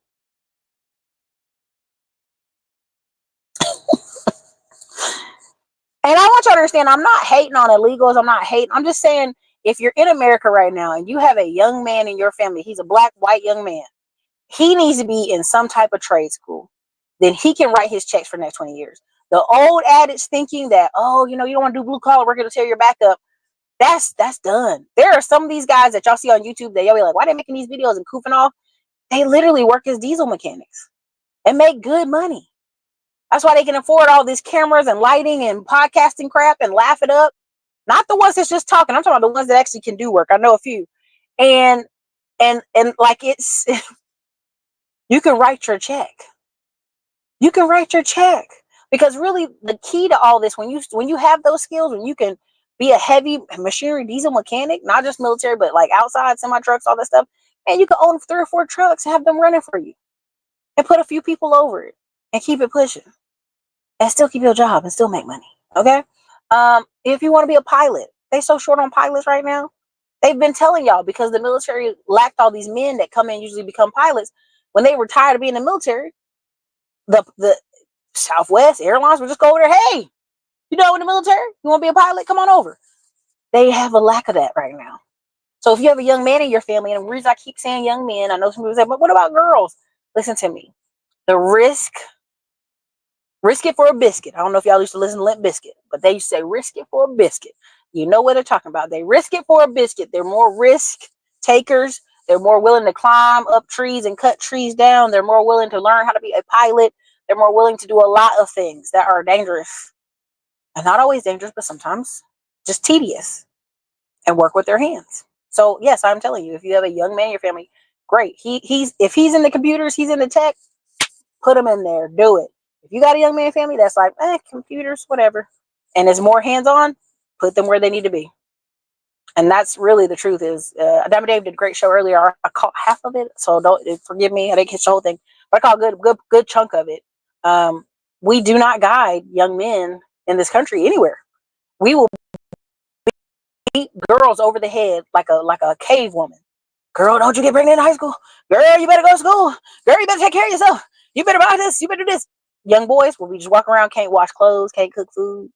And I want you to understand, I'm not hating on illegals. I'm not hating. I'm just saying, if you're in America right now and you have a young man in your family, he's a black, white young man, he needs to be in some type of trade school. Then he can write his checks for the next 20 years. The old adage thinking that, you don't want to do blue collar work, it'll tear your back up. That's done. There are some of these guys that y'all see on YouTube that y'all be like, why are they making these videos and goofing off? They literally work as diesel mechanics and make good money. That's why they can afford all these cameras and lighting and podcasting crap and laugh it up. Not the ones that's just talking. I'm talking about the ones that actually can do work. I know a few. And like it's, you can write your check. You can write your check. Because really the key to all this, when you have those skills, when you can be a heavy machinery diesel mechanic, not just military, but like outside semi trucks, all that stuff, and you can own 3 or 4 trucks and have them running for you and put a few people over it and keep it pushing and still keep your job and still make money. Okay. If you want to be a pilot, they so short on pilots right now. They've been telling y'all because the military lacked all these men that come in, usually become pilots. When they were tired of being in the military, the Southwest Airlines would just go over there. Hey, you know, in the military, you want to be a pilot? Come on over. They have a lack of that right now. So if you have a young man in your family, and the reason I keep saying young men, I know some people say, but what about girls? Listen to me. The risk Risk it for a biscuit. I don't know if y'all used to listen to Limp Biscuit, but they used to say risk it for a biscuit. You know what they're talking about. They risk it for a biscuit. They're more risk takers. They're more willing to climb up trees and cut trees down. They're more willing to learn how to be a pilot. They're more willing to do a lot of things that are dangerous. And not always dangerous, but sometimes just tedious, and work with their hands. So yes, I'm telling you, if you have a young man in your family, great. If he's in the computers, he's in the tech, put him in there. Do it. If you got a young man family that's like, computers, whatever, and is more hands-on, put them where they need to be. And that's really the truth. Is Adam Dave did a great show earlier. I caught half of it, so don't forgive me. I didn't catch the whole thing, but I caught a good chunk of it. We do not guide young men in this country anywhere. We will beat girls over the head like a cave woman. Girl, don't you get pregnant in high school? Girl, you better go to school. Girl, you better take care of yourself. You better buy this. You better do this. Young boys will be just walking around, can't wash clothes, can't cook food,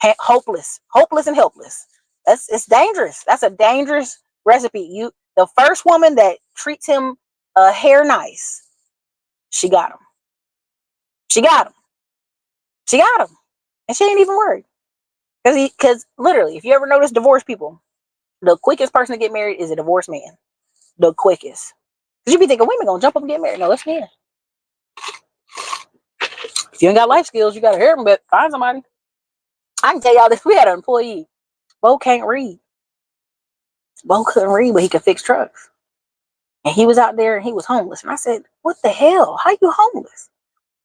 hopeless and helpless. It's dangerous. That's a dangerous recipe. The first woman that treats him hair nice, she got him. She got him. She got him, and she ain't even worried. Because literally, if you ever notice divorced people, the quickest person to get married is a divorced man. The quickest. Because you be thinking women gonna jump up and get married. No, it's men. If you ain't got life skills, you gotta hear them, but find somebody. I can tell y'all this. We had an employee. Bo can't read. Bo couldn't read, but he could fix trucks. And he was out there and he was homeless. And I said, what the hell? How you homeless?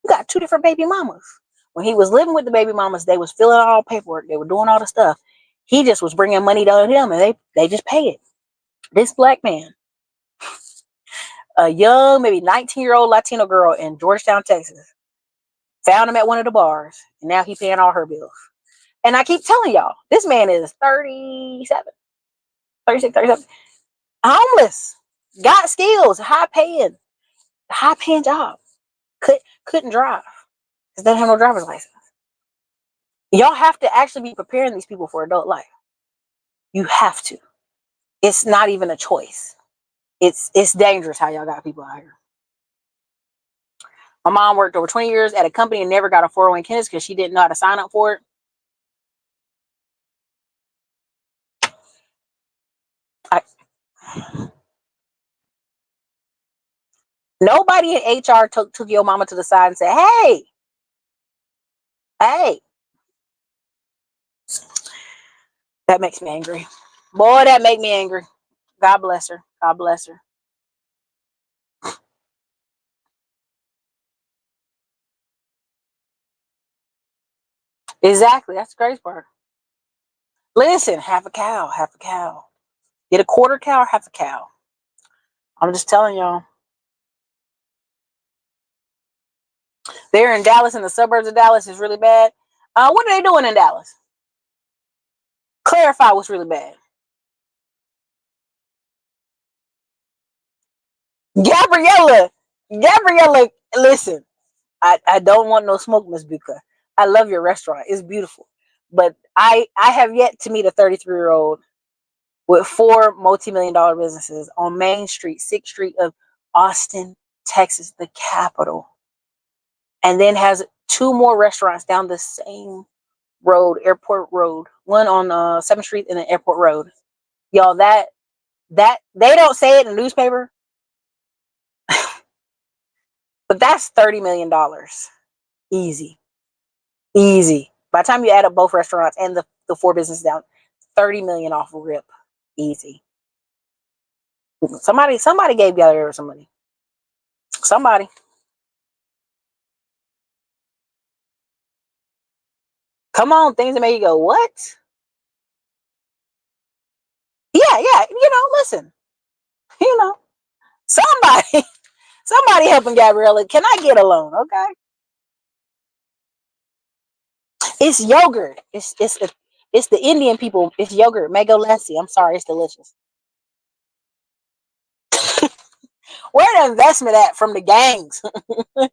You got 2 different baby mamas. When he was living with the baby mamas, they was filling out all paperwork. They were doing all the stuff. He just was bringing money to them, and they just pay it. This black man, a young, maybe 19-year-old Latino girl in Georgetown, Texas, found him at one of the bars, and now he paying all her bills. And I keep telling y'all, this man is 37, 36, 37, homeless, got skills, high paying job, couldn't drive because they don't have no driver's license. Y'all have to actually be preparing these people for adult life. You have to. It's not even a choice. It's dangerous how y'all got people out here. My mom worked over 20 years at a company and never got a 401k because she didn't know how to sign up for it. Nobody in HR took your mama to the side and said, hey. That makes me angry. Boy, that make me angry. God bless her. God bless her. Exactly. That's the crazy part. Listen, half a cow. Get a quarter cow or half a cow. I'm just telling y'all. They're in Dallas, in the suburbs of Dallas, is really bad. What are they doing in Dallas? Clarify what's really bad. Gabriella, listen. I don't want no smoke, Miss Buka. I love your restaurant. It's beautiful. But I have yet to meet a 33-year-old with 4 multi-million-dollar businesses on Main Street, 6th Street of Austin, Texas, the capital. And then has 2 more restaurants down the same road, Airport Road. One on 7th Street and then Airport Road. Y'all, that they don't say it in the newspaper. But that's $30 million. Easy. By the time you add up both restaurants and the 4 businesses down, 30 million off rip. Easy. Somebody gave y'all some money. Somebody. Come on, things that make you go, what? Yeah. Listen. Somebody helping Gabriella. Can I get a loan? Okay. It's yogurt. It's the Indian people. It's yogurt. Mango lassi. I'm sorry, it's delicious. Where the investment at from the gangs? The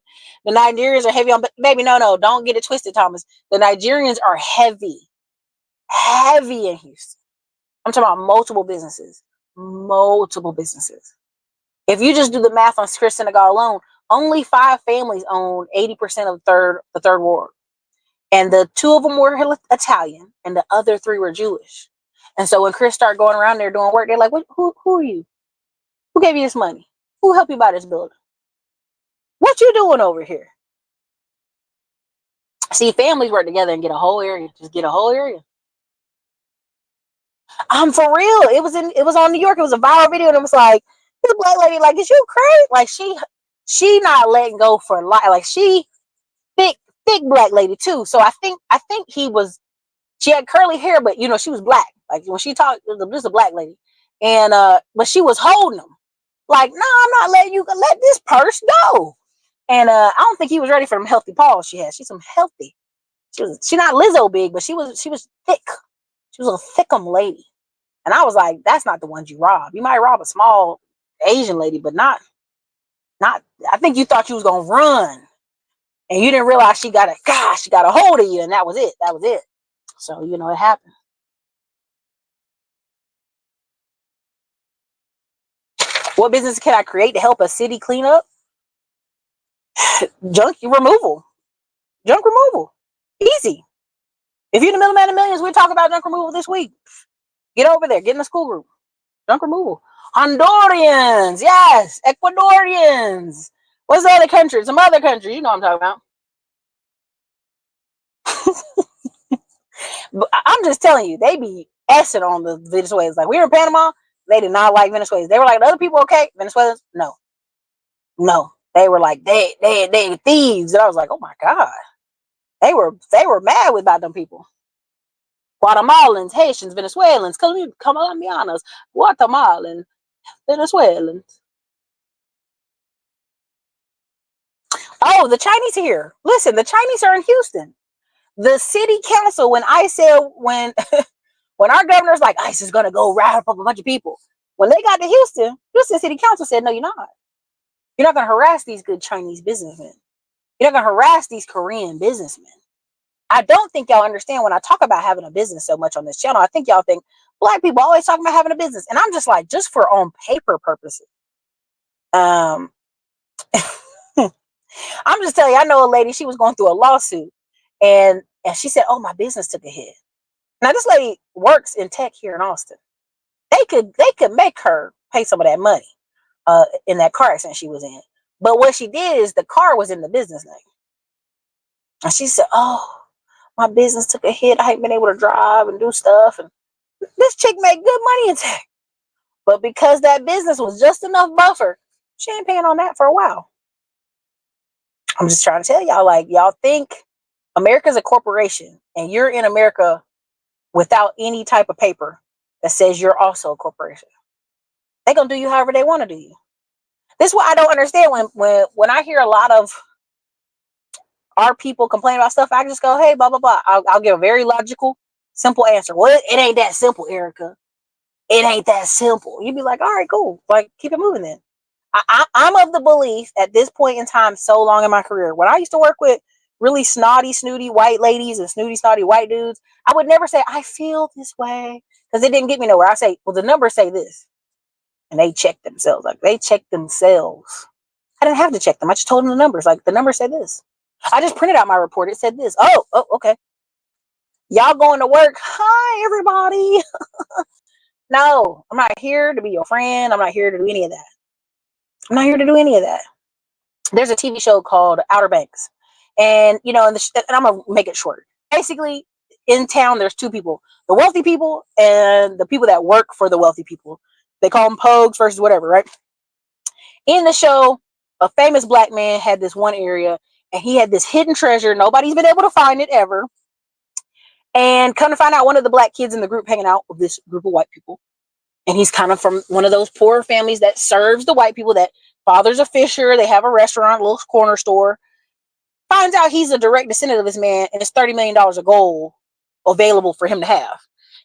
Nigerians are heavy on, baby. No, don't get it twisted, Thomas. The Nigerians are heavy in Houston. I'm talking about multiple businesses. If you just do the math on Chris Senegal alone, only 5 families owned 80% of the third ward. And the 2 of them were Italian and the other 3 were Jewish. And so when Chris started going around there doing work, they're like, who are you? Who gave you this money? Who helped you buy this building? What you doing over here? See, families work together and get a whole area. Just get a whole area. I'm for real. It was on New York. It was a viral video, and it was like, this black lady, like, is you crazy? Like, she not letting go for life. Like, she thick black lady too. So I think she had curly hair, but you know, she was black. Like when she talked, this was a black lady. And but she was holding him. Like, no, I'm not letting you let this purse go. And I don't think he was ready for them healthy paws she had. She's some healthy. She not Lizzo big, but she was thick. She was a thickum lady. And I was like, that's not the ones you rob. You might rob a small Asian lady, but not. I think you thought you was gonna run, and you didn't realize she got a hold of you, and that was it. That was it. So you know it happened. What business can I create to help a city clean up? Junk removal. Junk removal. Easy. If you're the middleman of millions, we'll talk about junk removal this week. Get over there. Get in the school group. Junk removal. Hondurians. Yes. Ecuadorians. What's the other country? Some other country. You know what I'm talking about. But I'm just telling you, they be essing on the Venezuelans. Like, we were in Panama. They did not like Venezuelans. They were like, the other people okay? Venezuelans? No. No. They were like, they thieves. And I was like, oh my God. They were mad about them people. Guatemalans, Haitians, Venezuelans, Colombianos, Guatemalan, Venezuelans. Oh, the Chinese here. Listen, the Chinese are in Houston. The city council, when our governor's like, ICE is going to go round up a bunch of people. When they got to Houston City Council said, no, you're not. You're not going to harass these good Chinese businessmen. You're not going to harass these Korean businessmen. I don't think y'all understand when I talk about having a business so much on this channel. I think y'all think black people always talking about having a business. And I'm just like, just for on paper purposes. I'm just telling you, I know a lady, she was going through a lawsuit and she said, oh, my business took a hit. Now this lady works in tech here in Austin. They could make her pay some of that money in that car accident she was in. But what she did is the car was in the business name. And she said, oh, my business took a hit. I ain't been able to drive and do stuff. And this chick made good money in tech. But because that business was just enough buffer, she ain't paying on that for a while. I'm just trying to tell y'all, like, y'all think America's a corporation and you're in America without any type of paper that says you're also a corporation. They're going to do you however they want to do you. This is what I don't understand when I hear a lot of our people complain about stuff. I just go, hey, blah, blah, blah. I'll give a very logical, simple answer. Well, it ain't that simple, Erica. It ain't that simple. You'd be like, all right, cool. Like, keep it moving then. I'm of the belief at this point in time, so long in my career, when I used to work with really snooty white ladies and snooty white dudes, I would never say, I feel this way, because it didn't get me nowhere. I say, well, the numbers say this. And they check themselves. Like, they check themselves. I didn't have to check them. I just told them the numbers. Like, the numbers said this. I just printed out my report. It said this. Oh, okay. Y'all going to work? Hi, everybody. No, I'm not here to be your friend. I'm not here to do any of that. I'm not here to do any of that. There's a TV show called Outer Banks. And, you know, and I'm going to make it short. Basically, in town, there's 2 people. The wealthy people and the people that work for the wealthy people. They call them pogues versus whatever, right? In the show, a famous black man had this one area, and he had this hidden treasure. Nobody's been able to find it ever. And come to find out, one of the black kids in the group hanging out with this group of white people. And he's kind of from one of those poor families that serves the white people, that father's a fisher. They have a restaurant, a little corner store. Finds out he's a direct descendant of this man, and it's $30 million of gold available for him to have.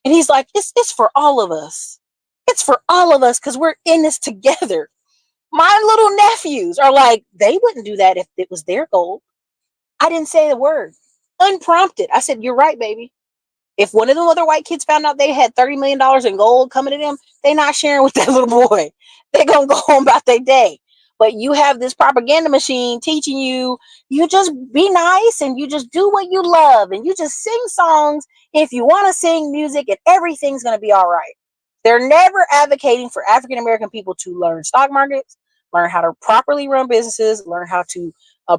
And he's like, it's for all of us. It's for all of us because we're in this together. My little nephews are like, they wouldn't do that if it was their gold. I didn't say the word. Unprompted. I said, you're right, baby. If one of them other white kids found out they had $30 million in gold coming to them, they not sharing with that little boy. They're going to go home about their day. but you have this propaganda machine teaching you, you just be nice and you just do what you love and you just sing songs if you want to sing music and everything's going to be all right. They're never advocating for African American people to learn stock markets, learn how to properly run businesses, learn how to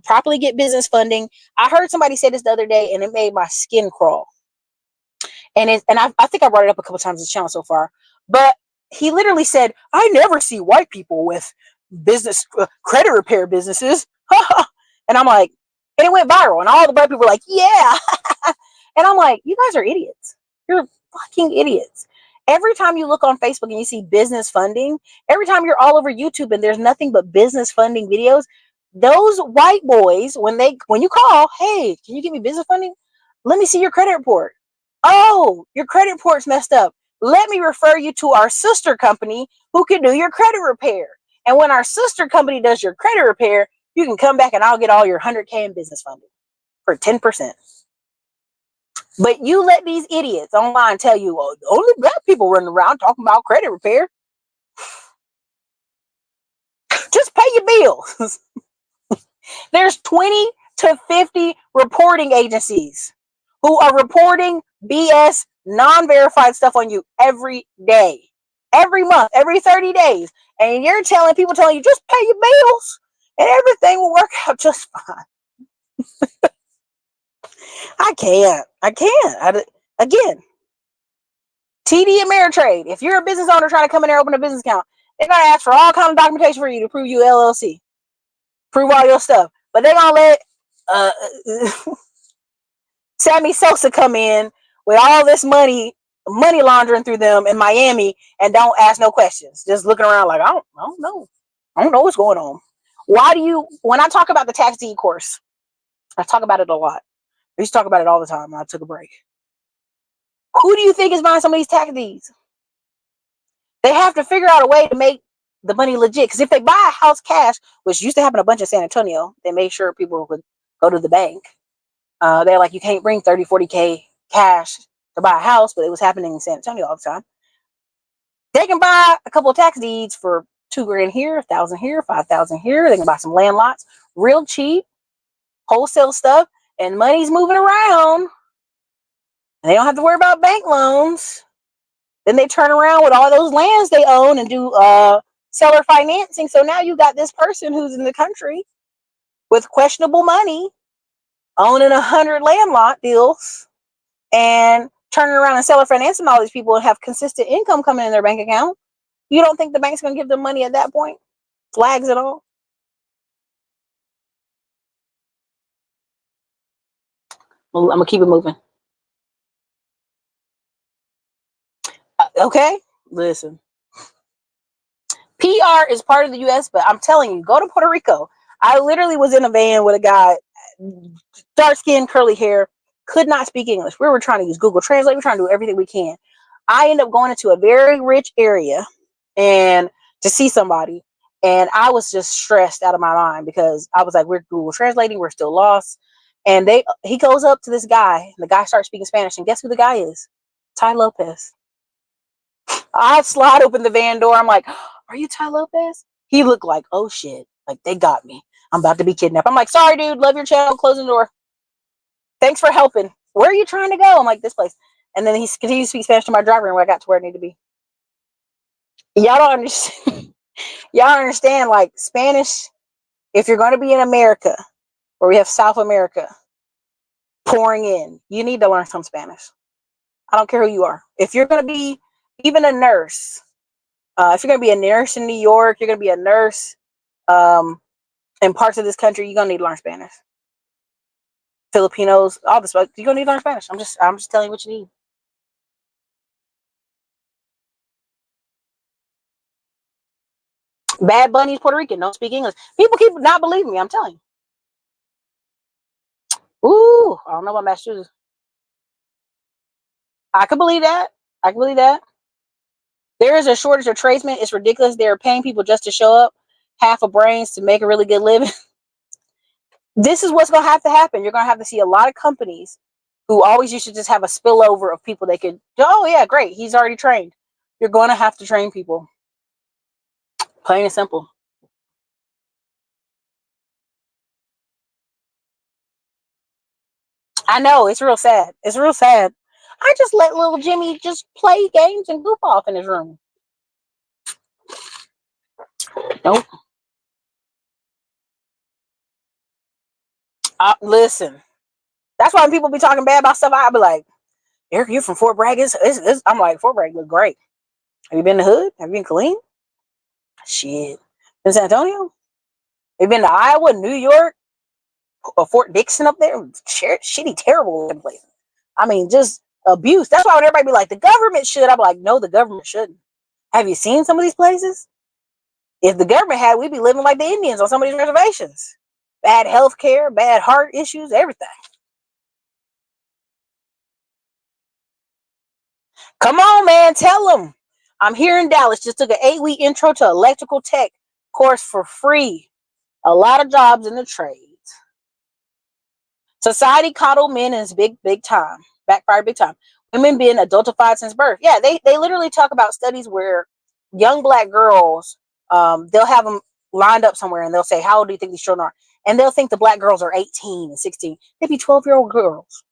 properly get business funding. I heard somebody say this the other day and it made my skin crawl. I think I brought it up a couple times on the channel so far, but he literally said, I never see white people with business credit repair businesses. And I'm like, and it went viral and all the white people were like, yeah. And I'm like, you guys are idiots. You're fucking idiots. Every time you look on Facebook and you see business funding, every time you're all over YouTube and there's nothing but business funding videos, those white boys, when you call, hey, can you give me business funding? Let me see your credit report. Oh, your credit report's messed up. Let me refer you to our sister company who can do your credit repair. And when our sister company does your credit repair, you can come back and I'll get all your 100K in business funding for 10%. But you let these idiots online tell you, oh, only black people running around talking about credit repair. Just pay your bills. There's 20 to 50 reporting agencies who are reporting BS, non-verified stuff on you every day, every month, every 30 days. And you're telling you, just pay your bills and everything will work out just fine. I can't. Again, TD Ameritrade. If you're a business owner trying to come in there and open a business account, they're going to ask for all kind of documentation for you to prove you LLC. Prove all your stuff. But they're going to let Sammy Sosa come in with all this money laundering through them in Miami and don't ask no questions. Just looking around like, I don't know. I don't know what's going on. When I talk about the tax deed course, I talk about it a lot. I used to talk about it all the time when I took a break. Who do you think is buying some of these tax deeds? They have to figure out a way to make the money legit. Because if they buy a house cash, which used to happen a bunch in San Antonio, they made sure people would go to the bank. They're like, you can't bring 30, 40K cash to buy a house, but it was happening in San Antonio all the time. They can buy a couple of tax deeds for $2,000 here, 1,000 here, 5,000 here. They can buy some land lots real cheap, wholesale stuff, and money's moving around. And they don't have to worry about bank loans. Then they turn around with all those lands they own and do seller financing. So now you got this person who's in the country with questionable money, owning 100 land lot deals, and turning around and seller financing all these people and have consistent income coming in their bank account. You don't think the bank's going to give them money at that point? Flags and all? Well, I'm going to keep it moving. Okay, listen. PR is part of the U.S., but I'm telling you, go to Puerto Rico. I literally was in a van with a guy, dark skin, curly hair, could not speak English. We were trying to use Google Translate. We're trying to do everything we can. I ended up going into a very rich area and to see somebody, and I was just stressed out of my mind because I was like, we're Google translating, we're still lost. And he goes up to this guy, and the guy starts speaking Spanish, and guess who the guy is? Ty Lopez. I slide open the van door. I'm like, are you Ty Lopez? He looked like, oh shit, like they got me. I'm about to be kidnapped. I'm like, sorry, dude, love your channel, closing the door. Thanks for helping. Where are you trying to go? I'm like, this place. And then he continued to speak Spanish to my driver, and I got to where I need to be. Y'all don't understand. Y'all understand, like, Spanish, if you're going to be in America, where we have South America pouring in, you need to learn some Spanish. I don't care who you are. If you're going to be even a nurse, if you're going to be a nurse in New York, you're going to be a nurse in parts of this country, you're going to need to learn Spanish. Filipinos, all this, you're going to need to learn Spanish. I'm just telling you what you need. Bad Bunny's Puerto Rican, don't speak English. People keep not believing me, I'm telling you. Ooh, I don't know about Massachusetts. I could believe that. There is a shortage of tradesmen. It's ridiculous. They're paying people just to show up, half a brains to make a really good living. This is what's going to have to happen. You're going to have to see a lot of companies who always used to just have a spillover of people they could, oh yeah, great, he's already trained. You're going to have to train people. Plain and simple. I know, it's real sad. It's real sad. I just let little Jimmy just play games and goof off in his room. Nope. Listen, that's why when people be talking bad about stuff, I'll be like, Eric, you're from Fort Bragg. I'm like, Fort Bragg look great. Have you been to Hood? Have you been to Killeen? Shit. In San Antonio? Have you been to Iowa, New York, or Fort Dixon up there? Shitty, terrible place. I mean, just abuse. That's why when everybody be like, the government should, I'm like, no, the government shouldn't. Have you seen some of these places? If the government had, we'd be living like the Indians on some of these reservations. Bad health care, bad heart issues, everything. Come on, man, tell them. I'm here in Dallas. Just took an 8-week intro to electrical tech course for free. A lot of jobs in the trades. Society coddle men is big time. Backfire big time. Women being adultified since birth. Yeah, they literally talk about studies where young black girls, they'll have them lined up somewhere and they'll say, how old do you think these children are? And they'll think the black girls are 18 and 16. They'd be 12-year-old girls.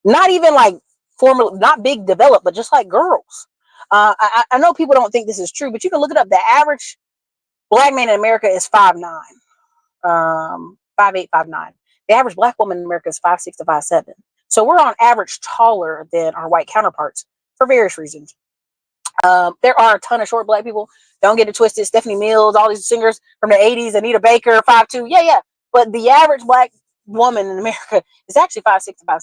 Not even like formal, not big developed, but just like girls. I know people don't think this is true, but you can look it up. The average black man in America is 5'9", 5'8", 5'9". The average black woman in America is 5'6" to 5'7". So we're on average taller than our white counterparts for various reasons. There are a ton of short black people. Don't get it twisted. Stephanie Mills, all these singers from the 80s, Anita Baker, 5'2". Yeah. But the average black woman in America is actually 5'6" to 5'7".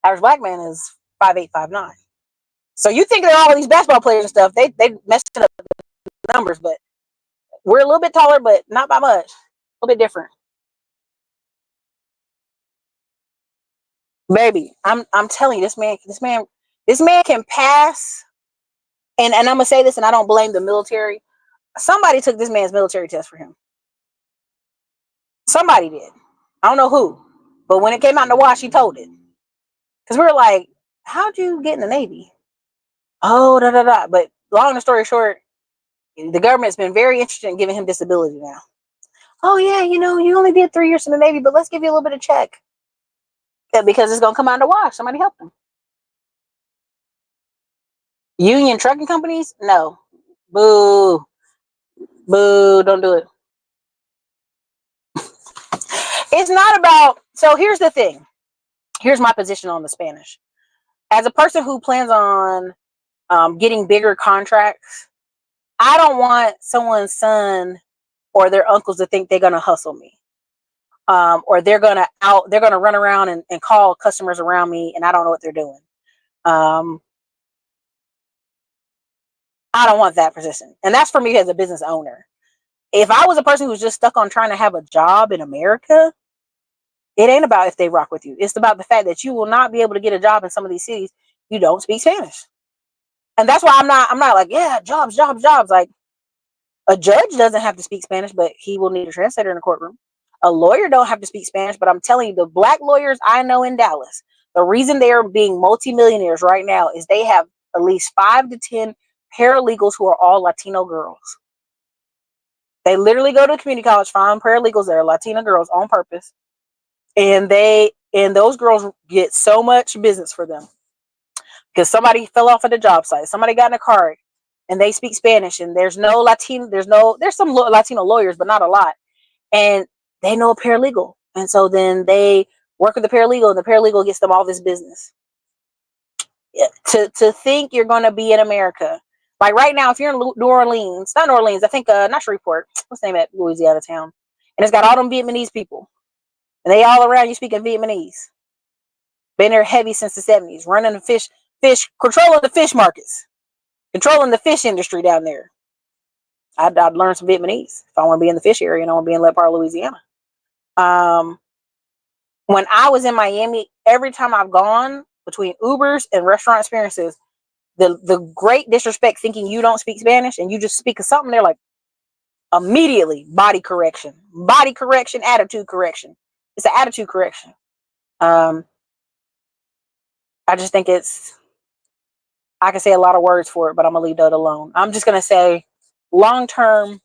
Average black man is 5'8", 5'9". So you think they're all these basketball players and stuff, they messing up the numbers, but we're a little bit taller, but not by much. A little bit different. Baby, I'm telling you, this man can pass. And I'm gonna say this, and I don't blame the military. Somebody took this man's military test for him. Somebody did. I don't know who, but when it came out in the wash, he told it. Because we were like, how'd you get in the Navy? Oh, da da da. But long story short, the government's been very interested in giving him disability now. Oh yeah, you only did 3 years in the Navy, but let's give you a little bit of check. Because it's gonna come out in the wash. Somebody help him. Union trucking companies? No. Boo. Boo. Don't do it. It's not about. So here's the thing. Here's my position on the Spanish. As a person who plans on getting bigger contracts, I don't want someone's son or their uncles to think they're gonna hustle me, or they're gonna run around and call customers around me, and I don't know what they're doing. I don't want that position, and that's for me as a business owner. If I was a person who's just stuck on trying to have a job in America, it ain't about if they rock with you. It's about the fact that you will not be able to get a job in some of these cities you don't speak Spanish. And that's why I'm not like, yeah, jobs. Like, a judge doesn't have to speak Spanish, but he will need a translator in the courtroom. A lawyer don't have to speak Spanish, but I'm telling you, the black lawyers I know in Dallas, the reason they are being multimillionaires right now is they have at least 5 to 10 paralegals who are all Latino girls. They literally go to community college, find paralegals that are Latina girls on purpose, and those girls get so much business for them because somebody fell off at the job site, somebody got in a car, and they speak Spanish, and there's some Latino lawyers, but not a lot, and they know a paralegal, and so then they work with the paralegal, and the paralegal gets them all this business. To think you're going to be in America, like right now, if you're in New Orleans, not New Orleans, I think not Shreveport, what's the name of that Louisiana town, and it's got all them Vietnamese people, and they all around you speaking Vietnamese. Been there heavy since the 70s, running the fish, controlling the fish markets, controlling the fish industry down there. I'd learn some Vietnamese if I want to be in the fish area and I want to be in that part of Louisiana. When I was in Miami, every time I've gone between Ubers and restaurant experiences, the great disrespect thinking you don't speak Spanish and you just speak of something, they're like, immediately body correction, attitude correction. It's an attitude correction. I just think I can say a lot of words for it, but I'm gonna leave that alone. I'm just gonna say, long term,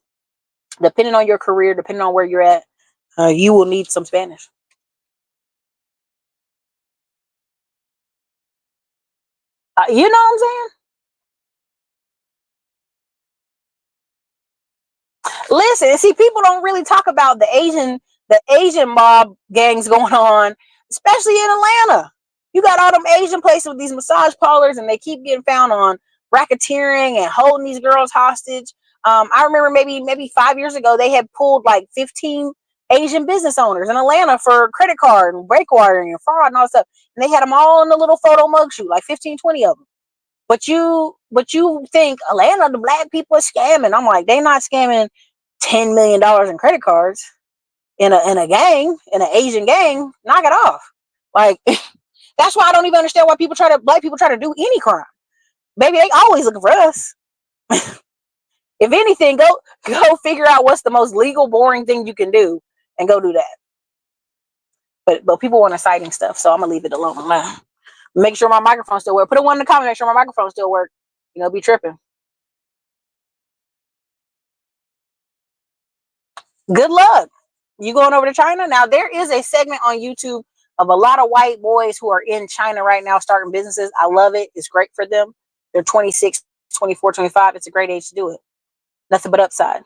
depending on your career, depending on where you're at, you will need some Spanish. You know what I'm saying? Listen, see, people don't really talk about the Asian mob gangs going on, especially in Atlanta. You got all them Asian places with these massage parlors, and they keep getting found on racketeering and holding these girls hostage. I remember maybe 5 years ago they had pulled like 15 Asian business owners in Atlanta for credit card and break wiring and fraud and all that stuff, and they had them all in the little photo mug shoot, like 15, 20 of them. But you think Atlanta, the black people are scamming. I'm like, they not scamming $10 million in credit cards in a gang, in an Asian gang. Knock it off. Like that's why I don't even understand why black people try to do any crime. Baby, they always looking for us. If anything, go figure out what's the most legal, boring thing you can do and go do that. But people want exciting stuff, so I'm gonna leave it alone now. Make sure my microphone still works. Put a one in the comment. Make sure my microphone still works. Be tripping. Good luck. You going over to China? Now, there is a segment on YouTube of a lot of white boys who are in China right now starting businesses. I love it. It's great for them. They're 26, 24, 25. It's a great age to do it. Nothing but upside.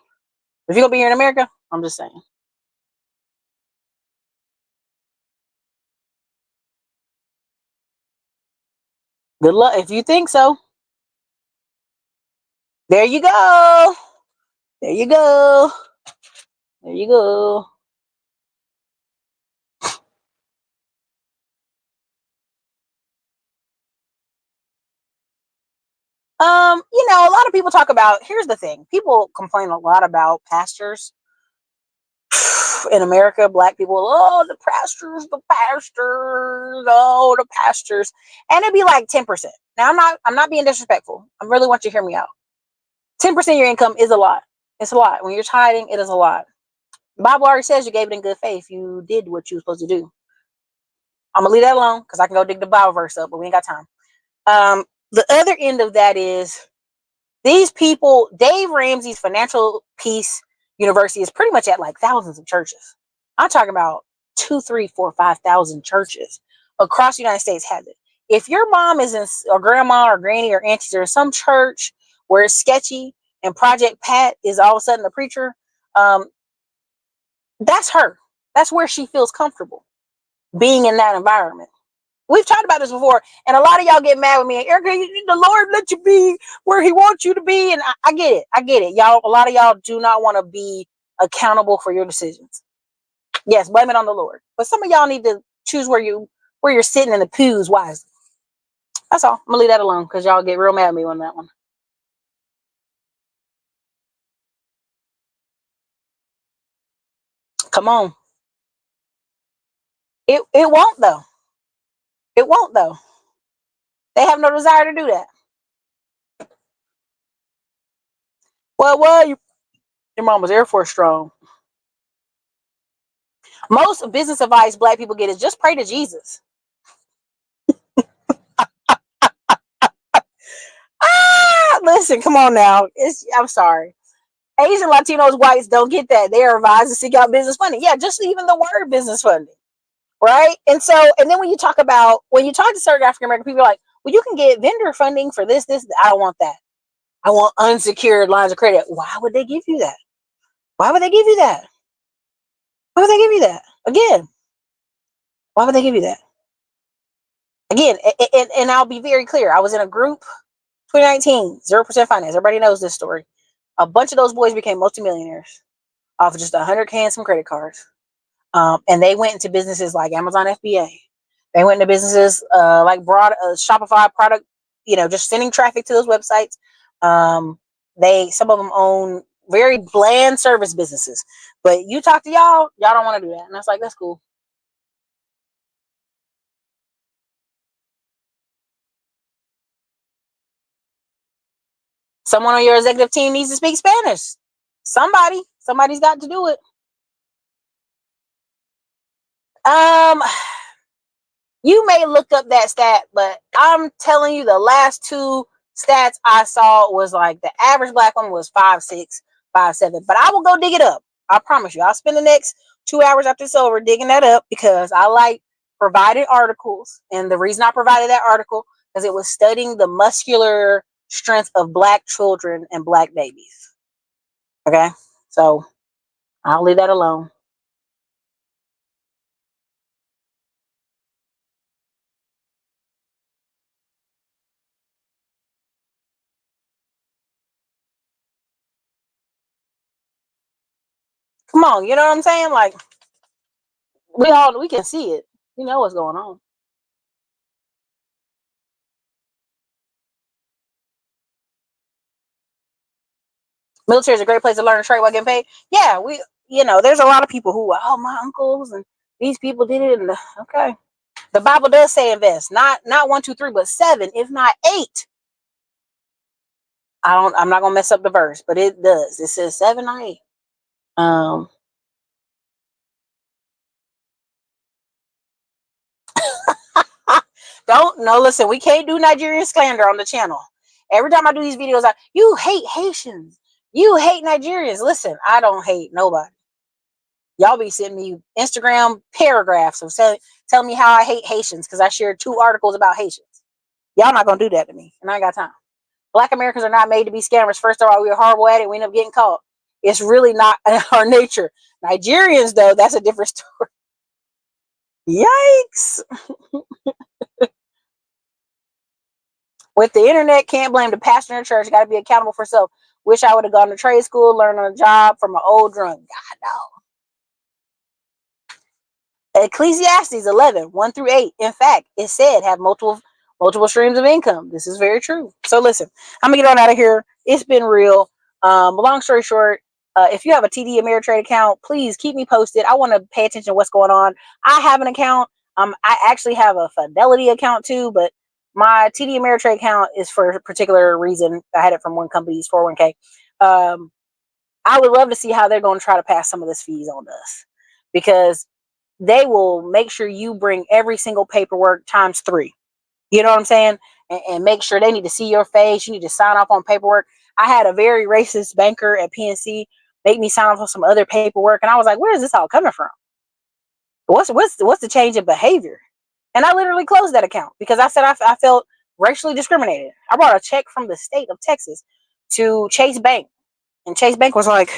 If you're going to be here in America, I'm just saying. Good luck. If you think so. There you go. There you go. There you go. A lot of people talk about, here's the thing. People complain a lot about pastors in America, black people, oh, the pastors, oh, the pastors. And it'd be like 10%. Now I'm not being disrespectful. I really want you to hear me out. 10% of your income is a lot. It's a lot. When you're tithing, it is a lot. The Bible already says you gave it in good faith. You did what you were supposed to do. I'm gonna leave that alone because I can go dig the Bible verse up, but we ain't got time. The other end of that is these people, Dave Ramsey's Financial Peace University is pretty much at like thousands of churches. I'm talking about 2, 3, 4, 5,000 churches across the United States have it. If your mom is in, or grandma or granny or aunties are in some church where it's sketchy and Project Pat is all of a sudden the preacher, that's her. That's where she feels comfortable being in that environment. We've talked about this before, and a lot of y'all get mad with me. Erica, the Lord let you be where He wants you to be, and I get it. I get it. Y'all, a lot of y'all do not want to be accountable for your decisions. Yes, blame it on the Lord. But some of y'all need to choose where you're sitting in the pews wisely. That's all. I'm gonna leave that alone because y'all get real mad at me on that one. Come on. It won't though. It won't though. They have no desire to do that. Well, your mom was Air Force strong. Most business advice black people get is just pray to Jesus. Listen, come on now. I'm sorry. Asian, Latinos, whites don't get that. They are advised to seek out business funding. Yeah, just even the word business funding. Right? And then when you talk to certain African American people, like, well, you can get vendor funding for this. I don't want that. I want unsecured lines of credit. Why would they give you that? Why would they give you that? Why would they give you that? Again, why would they give you that? Again, and I'll be very clear. I was in a group, 2019, 0% finance. Everybody knows this story. A bunch of those boys became multimillionaires off of just 100K and some credit cards. And they went into businesses like Amazon FBA. They went into businesses like Shopify product, just sending traffic to those websites. Some of them own very bland service businesses. But you talk to y'all don't want to do that. And I was like, that's cool. Someone on your executive team needs to speak Spanish. Somebody's got to do it. You may look up that stat, but I'm telling you, the last two stats I saw was like the average black woman was 5'6", 5'7". But I will go dig it up. I promise you. I'll spend the next 2 hours after it's over digging that up because I like providing articles. And the reason I provided that article, because it was studying the muscular strength of Black children and Black babies. Okay, so I'll leave that alone. Come on, you know what I'm saying? Like, we can see it. We know what's going on. Military is a great place to learn a trade while getting paid. Yeah, there's a lot of people who, oh, my uncles and these people did it. And okay, the Bible does say invest, not 1, 2, 3, but 7, if not 8. I'm not gonna mess up the verse, but it does. It says 7 or 8. Listen, we can't do Nigerian slander on the channel. Every time I do these videos, you hate Haitians, you hate Nigerians. Listen, I don't hate nobody. Y'all be sending me Instagram paragraphs of telling me how I hate Haitians because I shared 2 articles about Haitians. Y'all not gonna do that to me, and I ain't got time. Black Americans are not made to be scammers. First of all, we're horrible at it. We end up getting caught. It's really not our nature. Nigerians, though, that's a different story. Yikes. With the internet, can't blame the pastor in the church. Got to be accountable for self. Wish I would have gone to trade school, learned on a job from an old drunk. God, no. Ecclesiastes 11, 1 through 8. In fact, it said have multiple streams of income. This is very true. So listen, I'm going to get on out of here. It's been real. Long story short, if you have a TD Ameritrade account, please keep me posted. I want to pay attention to what's going on. I have an account. I actually have a Fidelity account too, but my TD Ameritrade account is for a particular reason. I had it from one company's 401k. I would love to see how they're going to try to pass some of this fees on us, because they will make sure you bring every single paperwork times 3. You know what I'm saying? And make sure they need to see your face. You need to sign off on paperwork. I had a very racist banker at PNC make me sign off on some other paperwork, and I was like, where is this all coming from? What's the change in behavior? And I literally closed that account because I said I felt racially discriminated. I brought a check from the state of Texas to Chase Bank, and Chase Bank was like,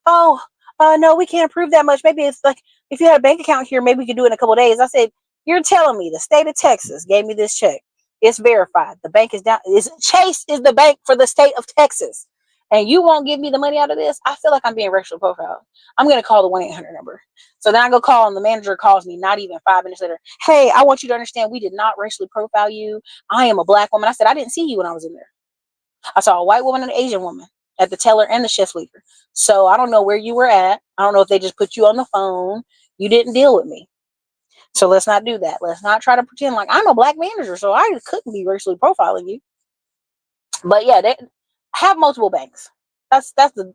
oh, no, we can't approve that much. Maybe it's like, if you had a bank account here, maybe we could do it in a couple of days. I said, you're telling me the state of Texas gave me this check. It's verified. The bank is down. Chase is the bank for the state of Texas. And you won't give me the money out of this? I feel like I'm being racially profiled. I'm going to call the 1-800 number. So then I go call, and the manager calls me not even 5 minutes later. Hey, I want you to understand we did not racially profile you. I am a Black woman. I said, I didn't see you when I was in there. I saw a white woman and an Asian woman at the teller and the chef leader. So I don't know where you were at. I don't know if they just put you on the phone. You didn't deal with me. So let's not do that. Let's not try to pretend like I'm a Black manager, so I couldn't be racially profiling you. But yeah, they have multiple banks. That's the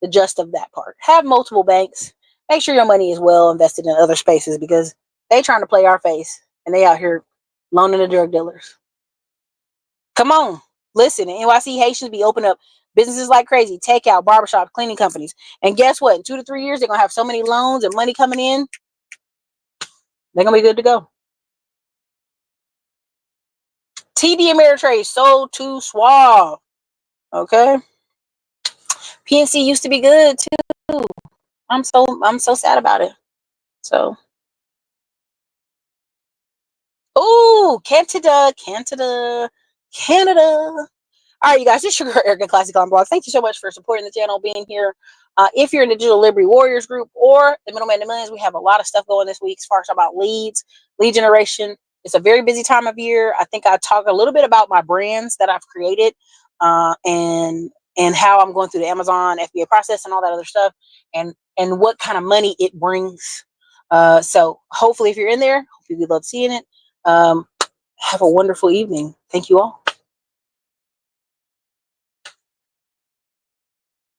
gist of that part. Have multiple banks. Make sure your money is well invested in other spaces, because they trying to play our face and they out here loaning the drug dealers. Come on. Listen, in NYC, Haitians be opening up businesses like crazy, takeout, barbershop, cleaning companies. And guess what? In 2 to 3 years, they're going to have so many loans and money coming in. They're going to be good to go. TD Ameritrade sold to Suave. Okay. PNC used to be good too. I'm so sad about it. So, oh, Canada. All right, you guys, this is your girl, Erica Classic on Blog. Thank you so much for supporting the channel, being here. If you're in the Digital Liberty Warriors group or the Middleman to Millions, we have a lot of stuff going this week as far as about lead generation. It's a very busy time of year. I think I talk a little bit about my brands that I've created, and how I'm going through the Amazon FBA process and all that other stuff, and what kind of money it brings. So hopefully, if you're in there, hopefully we love seeing it. Have a wonderful evening. Thank you all.